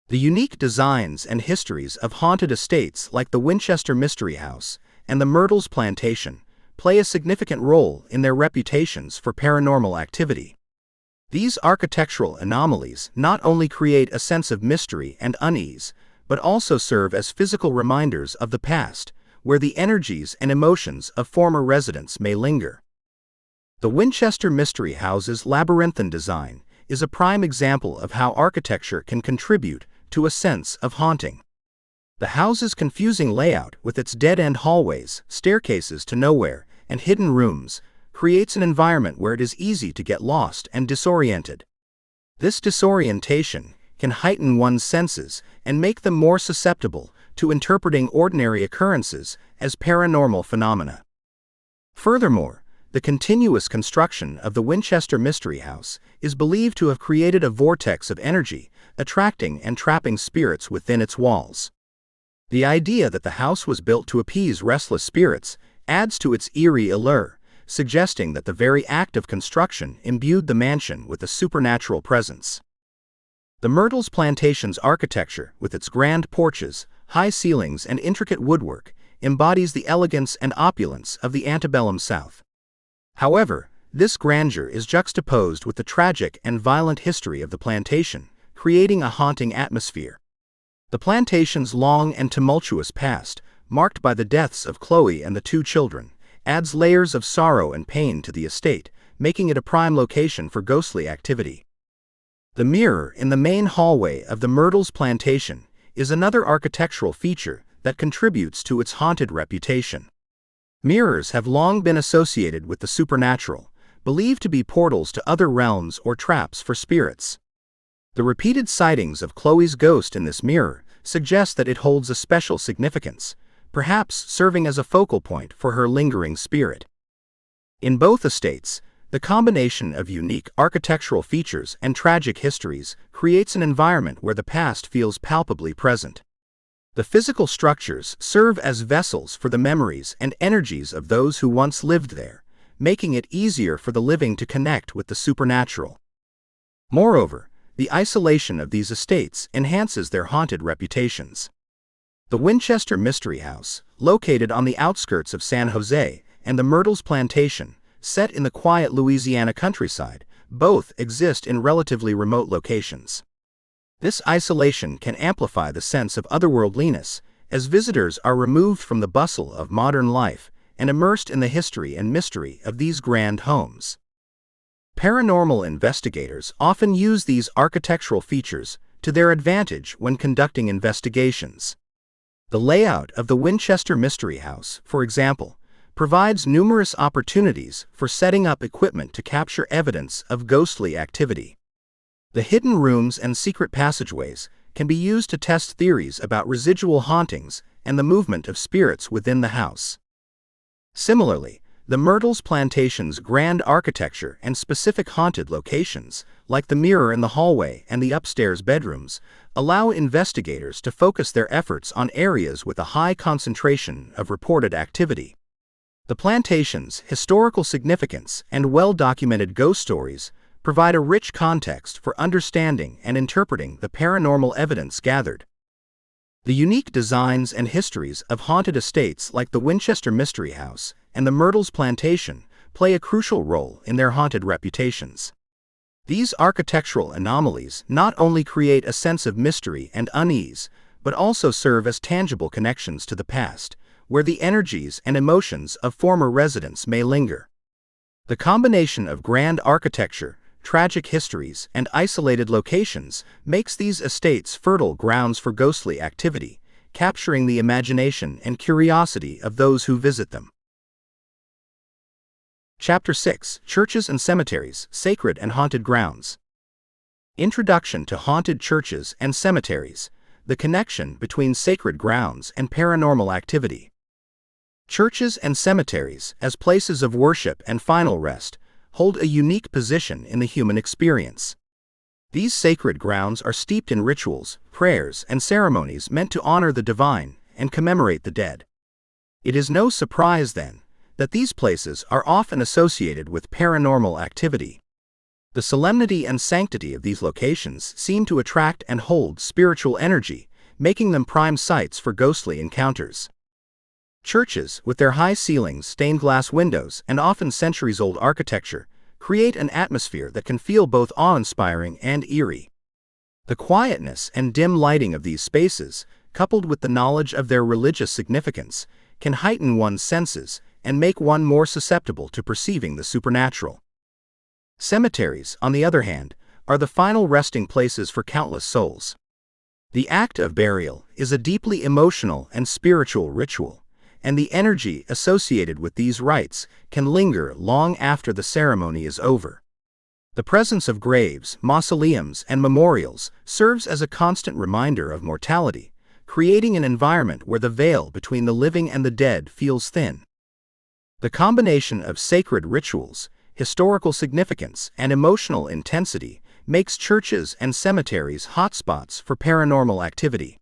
The unique designs and histories of haunted estates like the Winchester Mystery House and the Myrtles plantation play a significant role in their reputations for paranormal activity. These architectural anomalies not only create a sense of mystery and unease, but also serve as physical reminders of the past, where the energies and emotions of former residents may linger. The Winchester Mystery House's labyrinthine design is a prime example of how architecture can contribute to a sense of haunting. The house's confusing layout, with its dead-end hallways, staircases to nowhere, and hidden rooms, creates an environment where it is easy to get lost and disoriented. This disorientation can heighten one's senses and make them more susceptible to interpreting ordinary occurrences as paranormal phenomena. Furthermore, the continuous construction of the Winchester Mystery House is believed to have created a vortex of energy, attracting and trapping spirits within its walls. The idea that the house was built to appease restless spirits adds to its eerie allure, suggesting that the very act of construction imbued the mansion with a supernatural presence. The Myrtles plantation's architecture, with its grand porches, high ceilings, and intricate woodwork, embodies the elegance and opulence of the antebellum South. However, this grandeur is juxtaposed with the tragic and violent history of the plantation, creating a haunting atmosphere. The plantation's long and tumultuous past, marked by the deaths of Chloe and the 2 children, adds layers of sorrow and pain to the estate, making it a prime location for ghostly activity. The mirror in the main hallway of the Myrtles plantation is another architectural feature that contributes to its haunted reputation. Mirrors have long been associated with the supernatural, believed to be portals to other realms or traps for spirits. The repeated sightings of Chloe's ghost in this mirror suggest that it holds a special significance, perhaps serving as a focal point for her lingering spirit. In both estates, the combination of unique architectural features and tragic histories creates an environment where the past feels palpably present. The physical structures serve as vessels for the memories and energies of those who once lived there, making it easier for the living to connect with the supernatural. Moreover, the isolation of these estates enhances their haunted reputations. The Winchester Mystery House, located on the outskirts of San Jose, and the Myrtles plantation, set in the quiet Louisiana countryside, both exist in relatively remote locations. This isolation can amplify the sense of otherworldliness, as visitors are removed from the bustle of modern life and immersed in the history and mystery of these grand homes. Paranormal investigators often use these architectural features to their advantage when conducting investigations. The layout of the Winchester Mystery House, for example, provides numerous opportunities for setting up equipment to capture evidence of ghostly activity. The hidden rooms and secret passageways can be used to test theories about residual hauntings and the movement of spirits within the house. Similarly, the Myrtles Plantation's grand architecture and specific haunted locations, like the mirror in the hallway and the upstairs bedrooms, allow investigators to focus their efforts on areas with a high concentration of reported activity. The plantation's historical significance and well-documented ghost stories provide a rich context for understanding and interpreting the paranormal evidence gathered. The unique designs and histories of haunted estates like the Winchester Mystery House and the Myrtles Plantation play a crucial role in their haunted reputations. These architectural anomalies not only create a sense of mystery and unease, but also serve as tangible connections to the past, where the energies and emotions of former residents may linger. The combination of grand architecture, tragic histories, and isolated locations makes these estates fertile grounds for ghostly activity, capturing the imagination and curiosity of those who visit them. Chapter 6: Churches and Cemeteries, Sacred and Haunted Grounds. Introduction to Haunted Churches and Cemeteries: The Connection Between Sacred Grounds and Paranormal Activity. Churches and cemeteries, as places of worship and final rest, hold a unique position in the human experience. These sacred grounds are steeped in rituals, prayers, and ceremonies meant to honor the divine and commemorate the dead. It is no surprise, then, that these places are often associated with paranormal activity. The solemnity and sanctity of these locations seem to attract and hold spiritual energy, making them prime sites for ghostly encounters. Churches, with their high ceilings, stained glass windows, and often centuries-old architecture, create an atmosphere that can feel both awe-inspiring and eerie. The quietness and dim lighting of these spaces, coupled with the knowledge of their religious significance, can heighten one's senses and make one more susceptible to perceiving the supernatural. Cemeteries, on the other hand, are the final resting places for countless souls. The act of burial is a deeply emotional and spiritual ritual, and the energy associated with these rites can linger long after the ceremony is over. The presence of graves, mausoleums, and memorials serves as a constant reminder of mortality, creating an environment where the veil between the living and the dead feels thin. The combination of sacred rituals, historical significance, and emotional intensity makes churches and cemeteries hotspots for paranormal activity.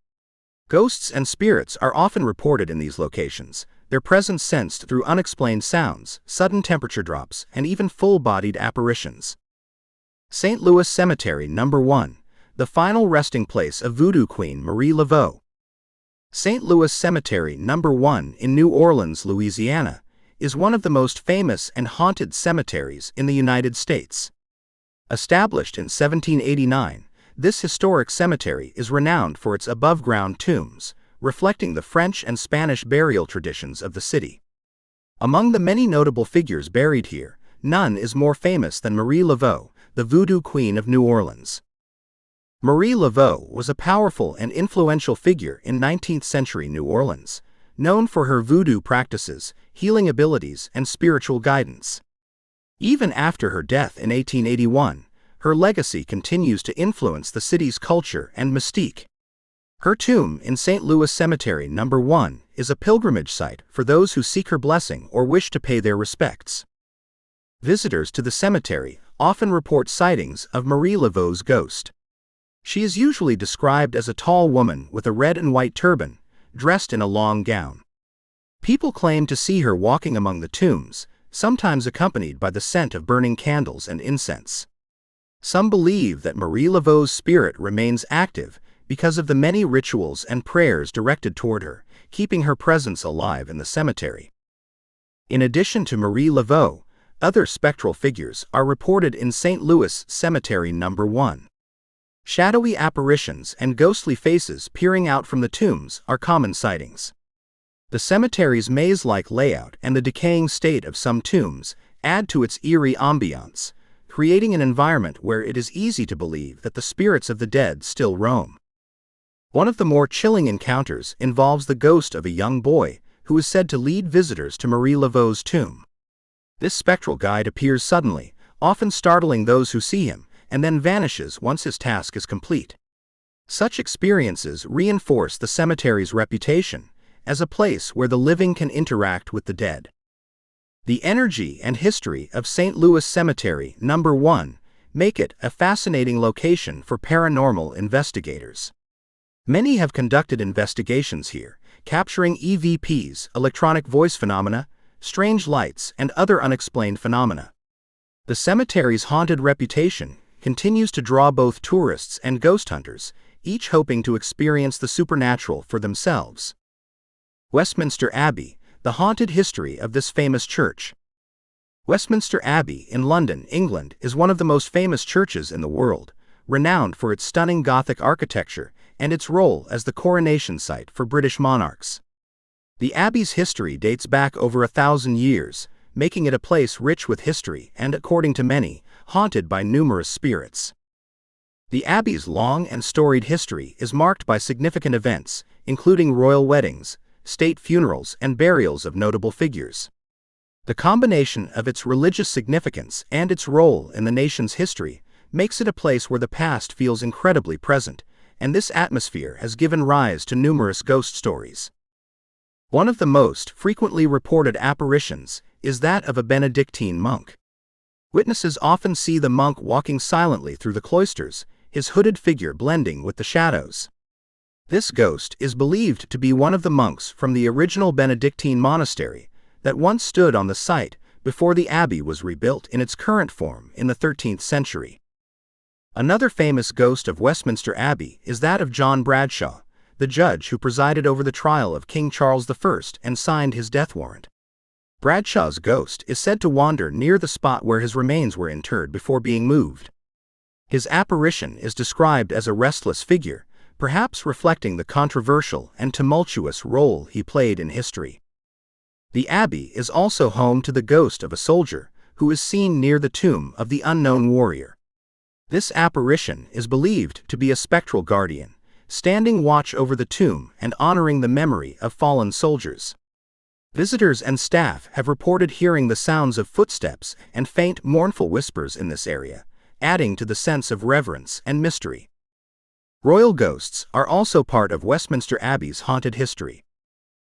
Ghosts and spirits are often reported in these locations, their presence sensed through unexplained sounds, sudden temperature drops, and even full-bodied apparitions. St. Louis Cemetery No. 1, the final resting place of Voodoo Queen Marie Laveau. St. Louis Cemetery No. 1 in New Orleans, Louisiana, is one of the most famous and haunted cemeteries in the United States. Established in 1789, this historic cemetery is renowned for its above-ground tombs, reflecting the French and Spanish burial traditions of the city. Among the many notable figures buried here, none is more famous than Marie Laveau, the Voodoo Queen of New Orleans. Marie Laveau was a powerful and influential figure in 19th-century New Orleans, known for her voodoo practices, healing abilities, and spiritual guidance. Even after her death in 1881, her legacy continues to influence the city's culture and mystique. Her tomb in St. Louis Cemetery No. 1 is a pilgrimage site for those who seek her blessing or wish to pay their respects. Visitors to the cemetery often report sightings of Marie Laveau's ghost. She is usually described as a tall woman with a red and white turban, dressed in a long gown. People claim to see her walking among the tombs, sometimes accompanied by the scent of burning candles and incense. Some believe that Marie Laveau's spirit remains active because of the many rituals and prayers directed toward her, keeping her presence alive in the cemetery. In addition to Marie Laveau, other spectral figures are reported in St. Louis Cemetery No. 1. Shadowy apparitions and ghostly faces peering out from the tombs are common sightings. The cemetery's maze-like layout and the decaying state of some tombs add to its eerie ambiance, creating an environment where it is easy to believe that the spirits of the dead still roam. One of the more chilling encounters involves the ghost of a young boy who is said to lead visitors to Marie Laveau's tomb. This spectral guide appears suddenly, often startling those who see him, and then vanishes once his task is complete. Such experiences reinforce the cemetery's reputation as a place where the living can interact with the dead. The energy and history of St. Louis Cemetery No. 1 make it a fascinating location for paranormal investigators. Many have conducted investigations here, capturing EVPs, electronic voice phenomena, strange lights, and other unexplained phenomena. The cemetery's haunted reputation continues to draw both tourists and ghost hunters, each hoping to experience the supernatural for themselves. Westminster Abbey, the haunted history of this famous church. Westminster Abbey in London, England, is one of the most famous churches in the world, renowned for its stunning Gothic architecture and its role as the coronation site for British monarchs. The Abbey's history dates back over 1,000 years, making it a place rich with history and, according to many, haunted by numerous spirits. The Abbey's long and storied history is marked by significant events, including royal weddings, state funerals, and burials of notable figures. The combination of its religious significance and its role in the nation's history makes it a place where the past feels incredibly present, and this atmosphere has given rise to numerous ghost stories. One of the most frequently reported apparitions is that of a Benedictine monk. Witnesses often see the monk walking silently through the cloisters, his hooded figure blending with the shadows. This ghost is believed to be one of the monks from the original Benedictine monastery that once stood on the site before the abbey was rebuilt in its current form in the 13th century. Another famous ghost of Westminster Abbey is that of John Bradshaw, the judge who presided over the trial of King Charles I and signed his death warrant. Bradshaw's ghost is said to wander near the spot where his remains were interred before being moved. His apparition is described as a restless figure, perhaps reflecting the controversial and tumultuous role he played in history. The abbey is also home to the ghost of a soldier who is seen near the tomb of the unknown warrior. This apparition is believed to be a spectral guardian, standing watch over the tomb and honoring the memory of fallen soldiers. Visitors and staff have reported hearing the sounds of footsteps and faint, mournful whispers in this area, adding to the sense of reverence and mystery. Royal ghosts are also part of Westminster Abbey's haunted history.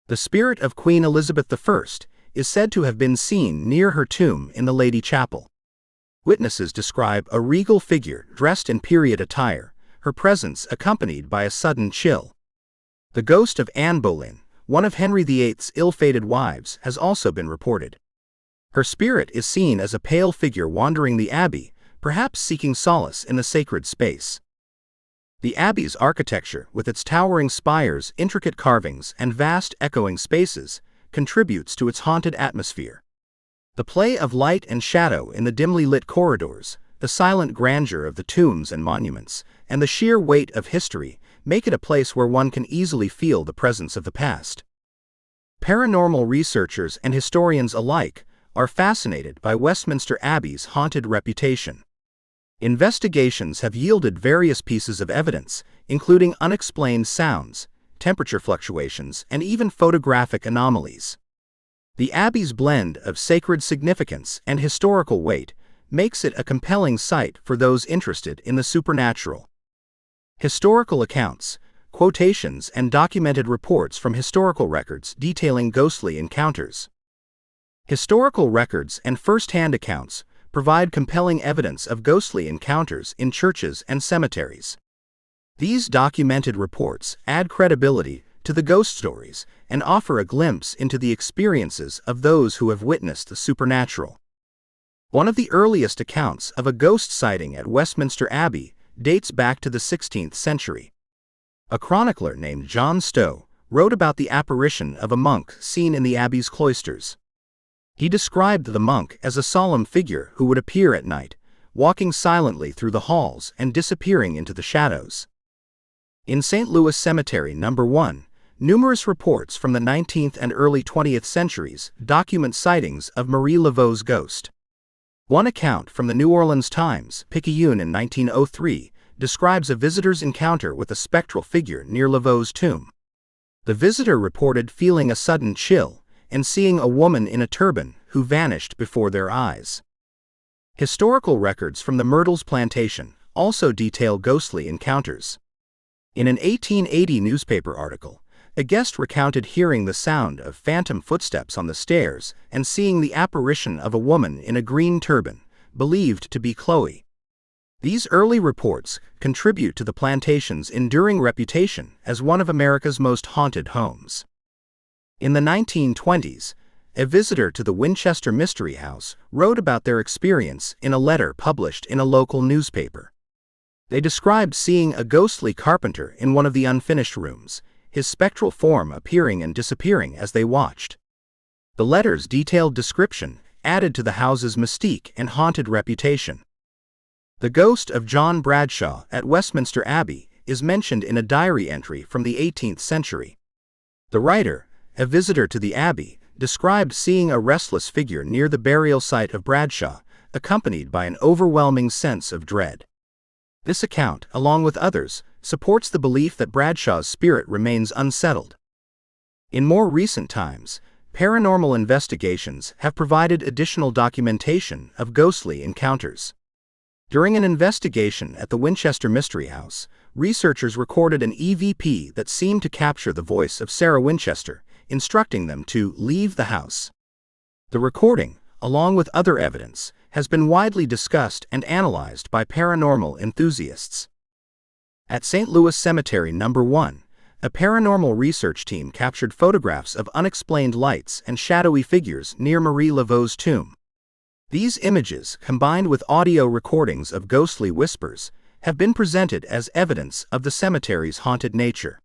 The spirit of Queen Elizabeth I is said to have been seen near her tomb in the Lady Chapel. Witnesses describe a regal figure dressed in period attire, her presence accompanied by a sudden chill. The ghost of Anne Boleyn, one of Henry VIII's ill-fated wives, has also been reported. Her spirit is seen as a pale figure wandering the abbey, perhaps seeking solace in the sacred space. The abbey's architecture, with its towering spires, intricate carvings, and vast echoing spaces, contributes to its haunted atmosphere. The play of light and shadow in the dimly lit corridors, the silent grandeur of the tombs and monuments, and the sheer weight of history make it a place where one can easily feel the presence of the past. Paranormal researchers and historians alike are fascinated by Westminster Abbey's haunted reputation. Investigations have yielded various pieces of evidence, including unexplained sounds, temperature fluctuations, and even photographic anomalies. The Abbey's blend of sacred significance and historical weight makes it a compelling site for those interested in the supernatural. Historical accounts, quotations, and documented reports from historical records detailing ghostly encounters. Historical records and first-hand accounts provide compelling evidence of ghostly encounters in churches and cemeteries. These documented reports add credibility to the ghost stories and offer a glimpse into the experiences of those who have witnessed the supernatural. One of the earliest accounts of a ghost sighting at Westminster Abbey dates back to the 16th century. A chronicler named John Stowe wrote about the apparition of a monk seen in the abbey's cloisters. He described the monk as a solemn figure who would appear at night, walking silently through the halls and disappearing into the shadows. In St. Louis Cemetery No. 1, numerous reports from the 19th and early 20th centuries document sightings of Marie Laveau's ghost. One account from the New Orleans Times-Picayune in 1903 describes a visitor's encounter with a spectral figure near Laveau's tomb. The visitor reported feeling a sudden chill and seeing a woman in a turban who vanished before their eyes. Historical records from the Myrtles plantation also detail ghostly encounters. In an 1880 newspaper article, a guest recounted hearing the sound of phantom footsteps on the stairs and seeing the apparition of a woman in a green turban, believed to be Chloe. These early reports contribute to the plantation's enduring reputation as one of America's most haunted homes. In the 1920s, a visitor to the Winchester Mystery House wrote about their experience in a letter published in a local newspaper. They described seeing a ghostly carpenter in one of the unfinished rooms, his spectral form appearing and disappearing as they watched. The letter's detailed description added to the house's mystique and haunted reputation. The ghost of John Bradshaw at Westminster Abbey is mentioned in a diary entry from the 18th century. The writer, a visitor to the abbey, described seeing a restless figure near the burial site of Bradshaw, accompanied by an overwhelming sense of dread. This account, along with others, supports the belief that Bradshaw's spirit remains unsettled. In more recent times, paranormal investigations have provided additional documentation of ghostly encounters. During an investigation at the Winchester Mystery House, researchers recorded an EVP that seemed to capture the voice of Sarah Winchester, instructing them to leave the house. The recording, along with other evidence, has been widely discussed and analyzed by paranormal enthusiasts. At St. Louis Cemetery No. 1, a paranormal research team captured photographs of unexplained lights and shadowy figures near Marie Laveau's tomb. These images, combined with audio recordings of ghostly whispers, have been presented as evidence of the cemetery's haunted nature.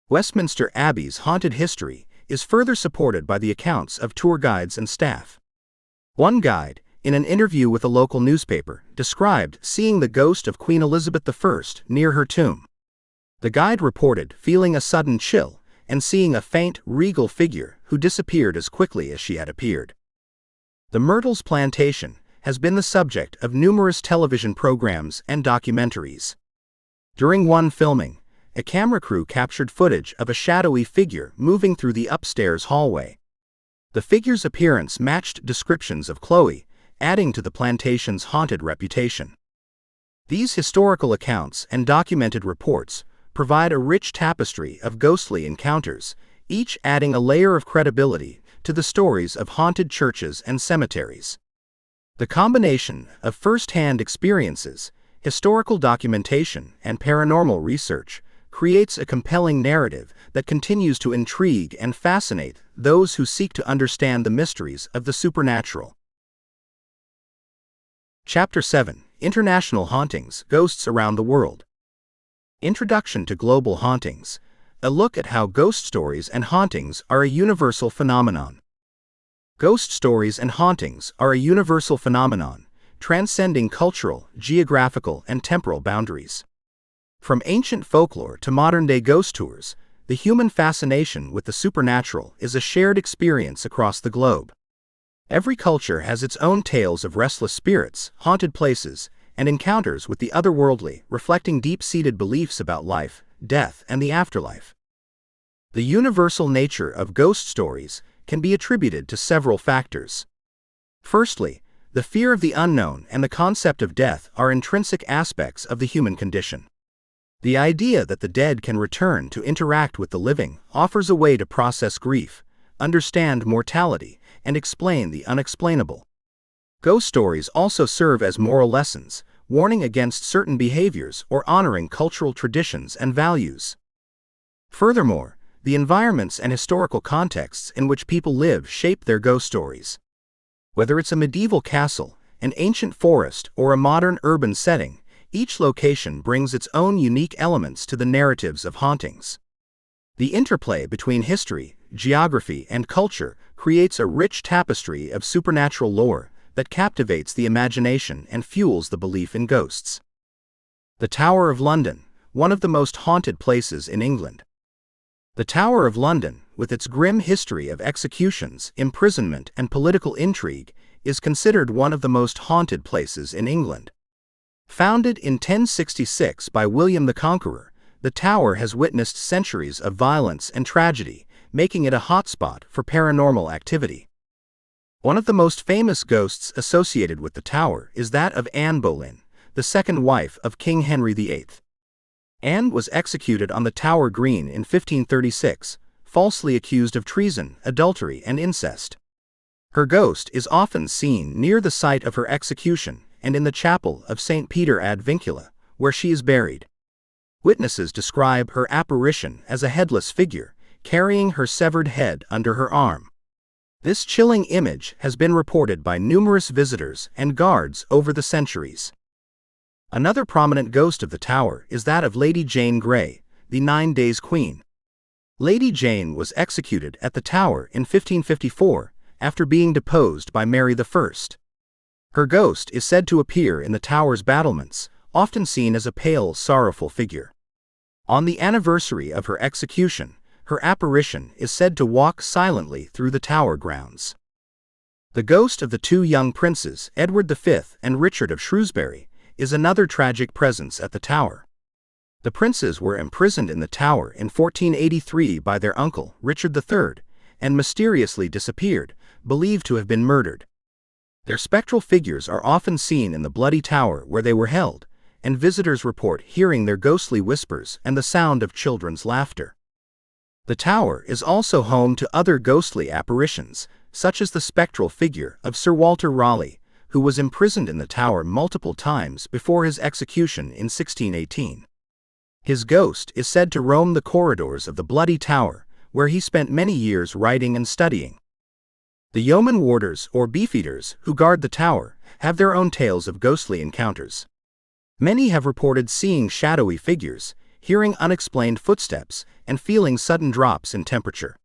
Westminster Abbey's haunted history is further supported by the accounts of tour guides and staff. One guide, in an interview with a local newspaper, described seeing the ghost of Queen Elizabeth I near her tomb. The guide reported feeling a sudden chill and seeing a faint, regal figure who disappeared as quickly as she had appeared. The Myrtles plantation has been the subject of numerous television programs and documentaries. During one filming, a camera crew captured footage of a shadowy figure moving through the upstairs hallway. The figure's appearance matched descriptions of Chloe, adding to the plantation's haunted reputation. These historical accounts and documented reports provide a rich tapestry of ghostly encounters, each adding a layer of credibility to the stories of haunted churches and cemeteries. The combination of first-hand experiences, historical documentation, and paranormal research creates a compelling narrative that continues to intrigue and fascinate those who seek to understand the mysteries of the supernatural. Chapter 7: International Hauntings, Ghosts Around the World. Introduction to Global Hauntings. A look at how ghost stories and hauntings are a universal phenomenon. Ghost stories and hauntings are a universal phenomenon, transcending cultural, geographical, and temporal boundaries. From ancient folklore to modern-day ghost tours, the human fascination with the supernatural is a shared experience across the globe. Every culture has its own tales of restless spirits, haunted places, and encounters with the otherworldly, reflecting deep-seated beliefs about life, death, and the afterlife. The universal nature of ghost stories can be attributed to several factors. Firstly, the fear of the unknown and the concept of death are intrinsic aspects of the human condition. The idea that the dead can return to interact with the living offers a way to process grief, understand mortality, and explain the unexplainable. Ghost stories also serve as moral lessons, warning against certain behaviors or honoring cultural traditions and values. Furthermore, the environments and historical contexts in which people live shape their ghost stories. Whether it's a medieval castle, an ancient forest, or a modern urban setting, each location brings its own unique elements to the narratives of hauntings. The interplay between history, geography, and culture creates a rich tapestry of supernatural lore that captivates the imagination and fuels the belief in ghosts. The Tower of London, one of the most haunted places in England. The Tower of London, with its grim history of executions, imprisonment, and political intrigue, is considered one of the most haunted places in England. Founded in 1066 by William the Conqueror, the tower has witnessed centuries of violence and tragedy, making it a hotspot for paranormal activity. One of the most famous ghosts associated with the tower is that of Anne Boleyn, the second wife of King Henry VIII. Anne was executed on the Tower Green in 1536, falsely accused of treason, adultery, and incest. Her ghost is often seen near the site of her execution and in the chapel of St. Peter ad Vincula, where she is buried. Witnesses describe her apparition as a headless figure, carrying her severed head under her arm. This chilling image has been reported by numerous visitors and guards over the centuries. Another prominent ghost of the tower is that of Lady Jane Grey, the 9 Days Queen. Lady Jane was executed at the Tower in 1554 after being deposed by Mary I. Her ghost is said to appear in the tower's battlements, often seen as a pale, sorrowful figure. On the anniversary of her execution, her apparition is said to walk silently through the tower grounds. The ghost of the two young princes, Edward V and Richard of Shrewsbury, is another tragic presence at the tower. The princes were imprisoned in the tower in 1483 by their uncle, Richard III, and mysteriously disappeared, believed to have been murdered. Their spectral figures are often seen in the bloody tower where they were held, and visitors report hearing their ghostly whispers and the sound of children's laughter. The tower is also home to other ghostly apparitions, such as the spectral figure of Sir Walter Raleigh, who was imprisoned in the tower multiple times before his execution in 1618. His ghost is said to roam the corridors of the bloody tower, where he spent many years writing and studying. The yeoman warders, or beefeaters, who guard the tower, have their own tales of ghostly encounters. Many have reported seeing shadowy figures, hearing unexplained footsteps, and feeling sudden drops in temperature.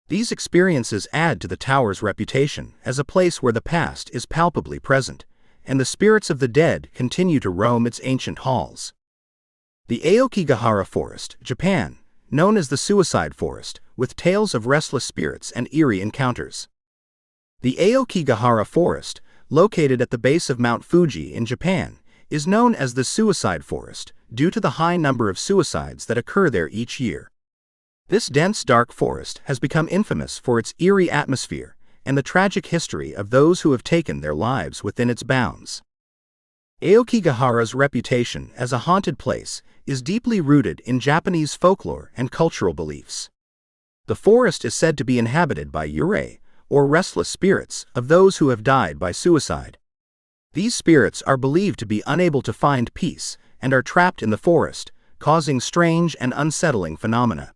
These experiences add to the tower's reputation as a place where the past is palpably present, and the spirits of the dead continue to roam its ancient halls. The Aokigahara Forest, Japan, known as the Suicide Forest, with tales of restless spirits and eerie encounters. The Aokigahara Forest, located at the base of Mount Fuji in Japan, is known as the Suicide Forest due to the high number of suicides that occur there each year. This dense dark forest has become infamous for its eerie atmosphere and the tragic history of those who have taken their lives within its bounds. Aokigahara's reputation as a haunted place is deeply rooted in Japanese folklore and cultural beliefs. The forest is said to be inhabited by eerie, or restless spirits, of those who have died by suicide. These spirits are believed to be unable to find peace and are trapped in the forest, causing strange and unsettling phenomena.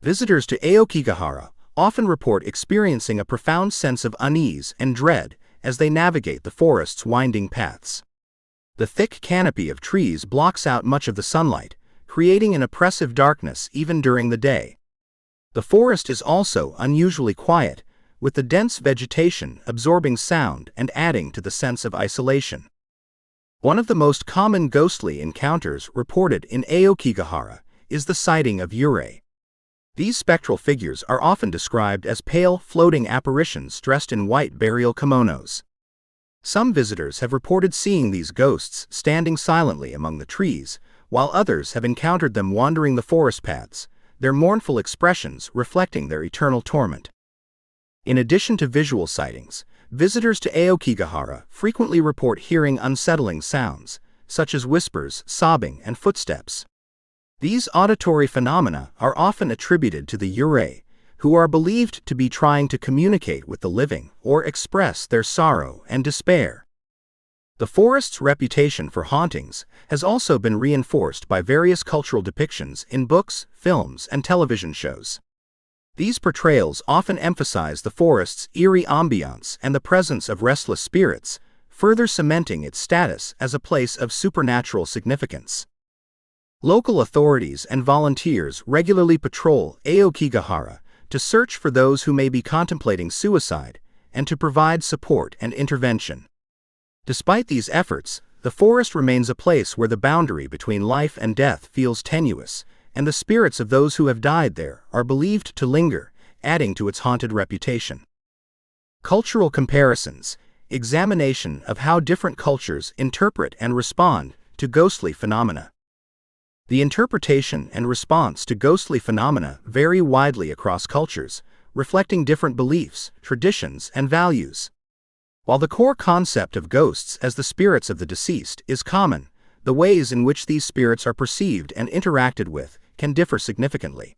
Visitors to Aokigahara often report experiencing a profound sense of unease and dread as they navigate the forest's winding paths. The thick canopy of trees blocks out much of the sunlight, creating an oppressive darkness even during the day. The forest is also unusually quiet, with the dense vegetation absorbing sound and adding to the sense of isolation. One of the most common ghostly encounters reported in Aokigahara is the sighting of eerie. These spectral figures are often described as pale, floating apparitions dressed in white burial kimonos. Some visitors have reported seeing these ghosts standing silently among the trees, while others have encountered them wandering the forest paths, their mournful expressions reflecting their eternal torment. In addition to visual sightings, visitors to Aokigahara frequently report hearing unsettling sounds, such as whispers, sobbing, and footsteps. These auditory phenomena are often attributed to the eerie, who are believed to be trying to communicate with the living or express their sorrow and despair. The forest's reputation for hauntings has also been reinforced by various cultural depictions in books, films, and television shows. These portrayals often emphasize the forest's eerie ambiance and the presence of restless spirits, further cementing its status as a place of supernatural significance. Local authorities and volunteers regularly patrol Aokigahara to search for those who may be contemplating suicide and to provide support and intervention. Despite these efforts, the forest remains a place where the boundary between life and death feels tenuous, and the spirits of those who have died there are believed to linger, adding to its haunted reputation. Cultural comparisons: examination of how different cultures interpret and respond to ghostly phenomena. The interpretation and response to ghostly phenomena vary widely across cultures, reflecting different beliefs, traditions, and values. While the core concept of ghosts as the spirits of the deceased is common, the ways in which these spirits are perceived and interacted with can differ significantly.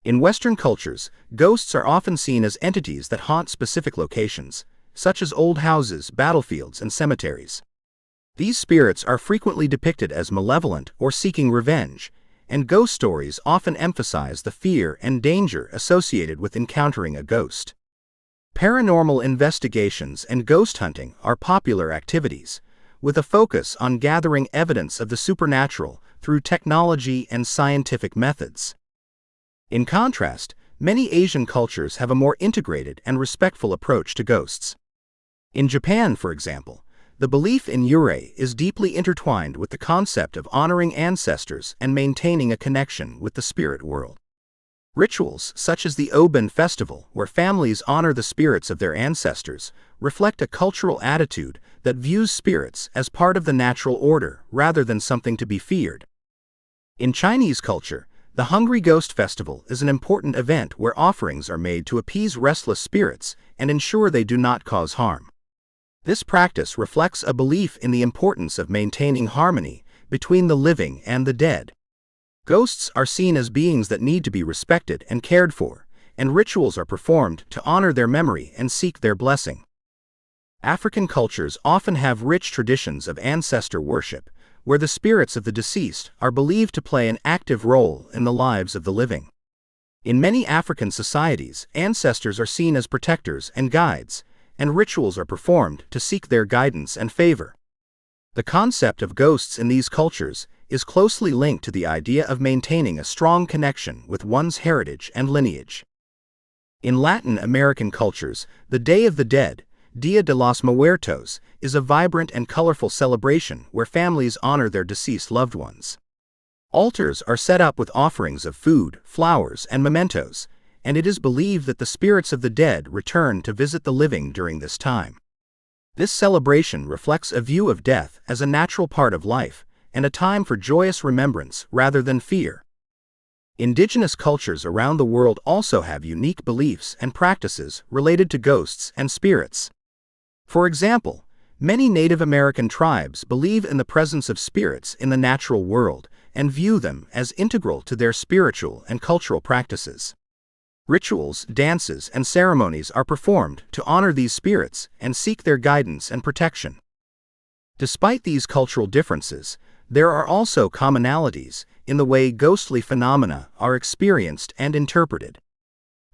In Western cultures, ghosts are often seen as entities that haunt specific locations, such as old houses, battlefields, and cemeteries. These spirits are frequently depicted as malevolent or seeking revenge, and ghost stories often emphasize the fear and danger associated with encountering a ghost. Paranormal investigations and ghost hunting are popular activities, with a focus on gathering evidence of the supernatural through technology and scientific methods. In contrast, many Asian cultures have a more integrated and respectful approach to ghosts. In Japan, for example, the belief in eerie is deeply intertwined with the concept of honoring ancestors and maintaining a connection with the spirit world. Rituals such as the Obon festival, where families honor the spirits of their ancestors, reflect a cultural attitude that views spirits as part of the natural order rather than something to be feared. In Chinese culture, the Hungry Ghost Festival is an important event where offerings are made to appease restless spirits and ensure they do not cause harm. This practice reflects a belief in the importance of maintaining harmony between the living and the dead. Ghosts are seen as beings that need to be respected and cared for, and rituals are performed to honor their memory and seek their blessing. African cultures often have rich traditions of ancestor worship, where the spirits of the deceased are believed to play an active role in the lives of the living. In many African societies, ancestors are seen as protectors and guides, and rituals are performed to seek their guidance and favor. The concept of ghosts in these cultures is closely linked to the idea of maintaining a strong connection with one's heritage and lineage. In Latin American cultures, the Day of the Dead, Dia de los Muertos, is a vibrant and colorful celebration where families honor their deceased loved ones. Altars are set up with offerings of food, flowers, and mementos, and it is believed that the spirits of the dead return to visit the living during this time. This celebration reflects a view of death as a natural part of life, and a time for joyous remembrance rather than fear. Indigenous cultures around the world also have unique beliefs and practices related to ghosts and spirits. For example, many Native American tribes believe in the presence of spirits in the natural world and view them as integral to their spiritual and cultural practices. Rituals, dances, and ceremonies are performed to honor these spirits and seek their guidance and protection. Despite these cultural differences, there are also commonalities in the way ghostly phenomena are experienced and interpreted.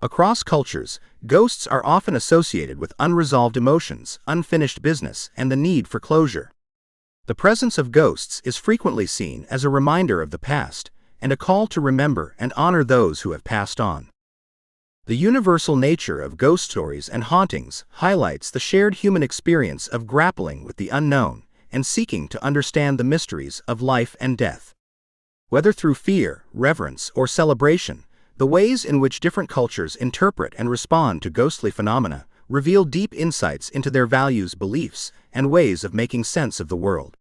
Across cultures, ghosts are often associated with unresolved emotions, unfinished business, and the need for closure. The presence of ghosts is frequently seen as a reminder of the past and a call to remember and honor those who have passed on. The universal nature of ghost stories and hauntings highlights the shared human experience of grappling with the unknown and seeking to understand the mysteries of life and death. Whether through fear, reverence, or celebration, the ways in which different cultures interpret and respond to ghostly phenomena reveal deep insights into their values, beliefs, and ways of making sense of the world.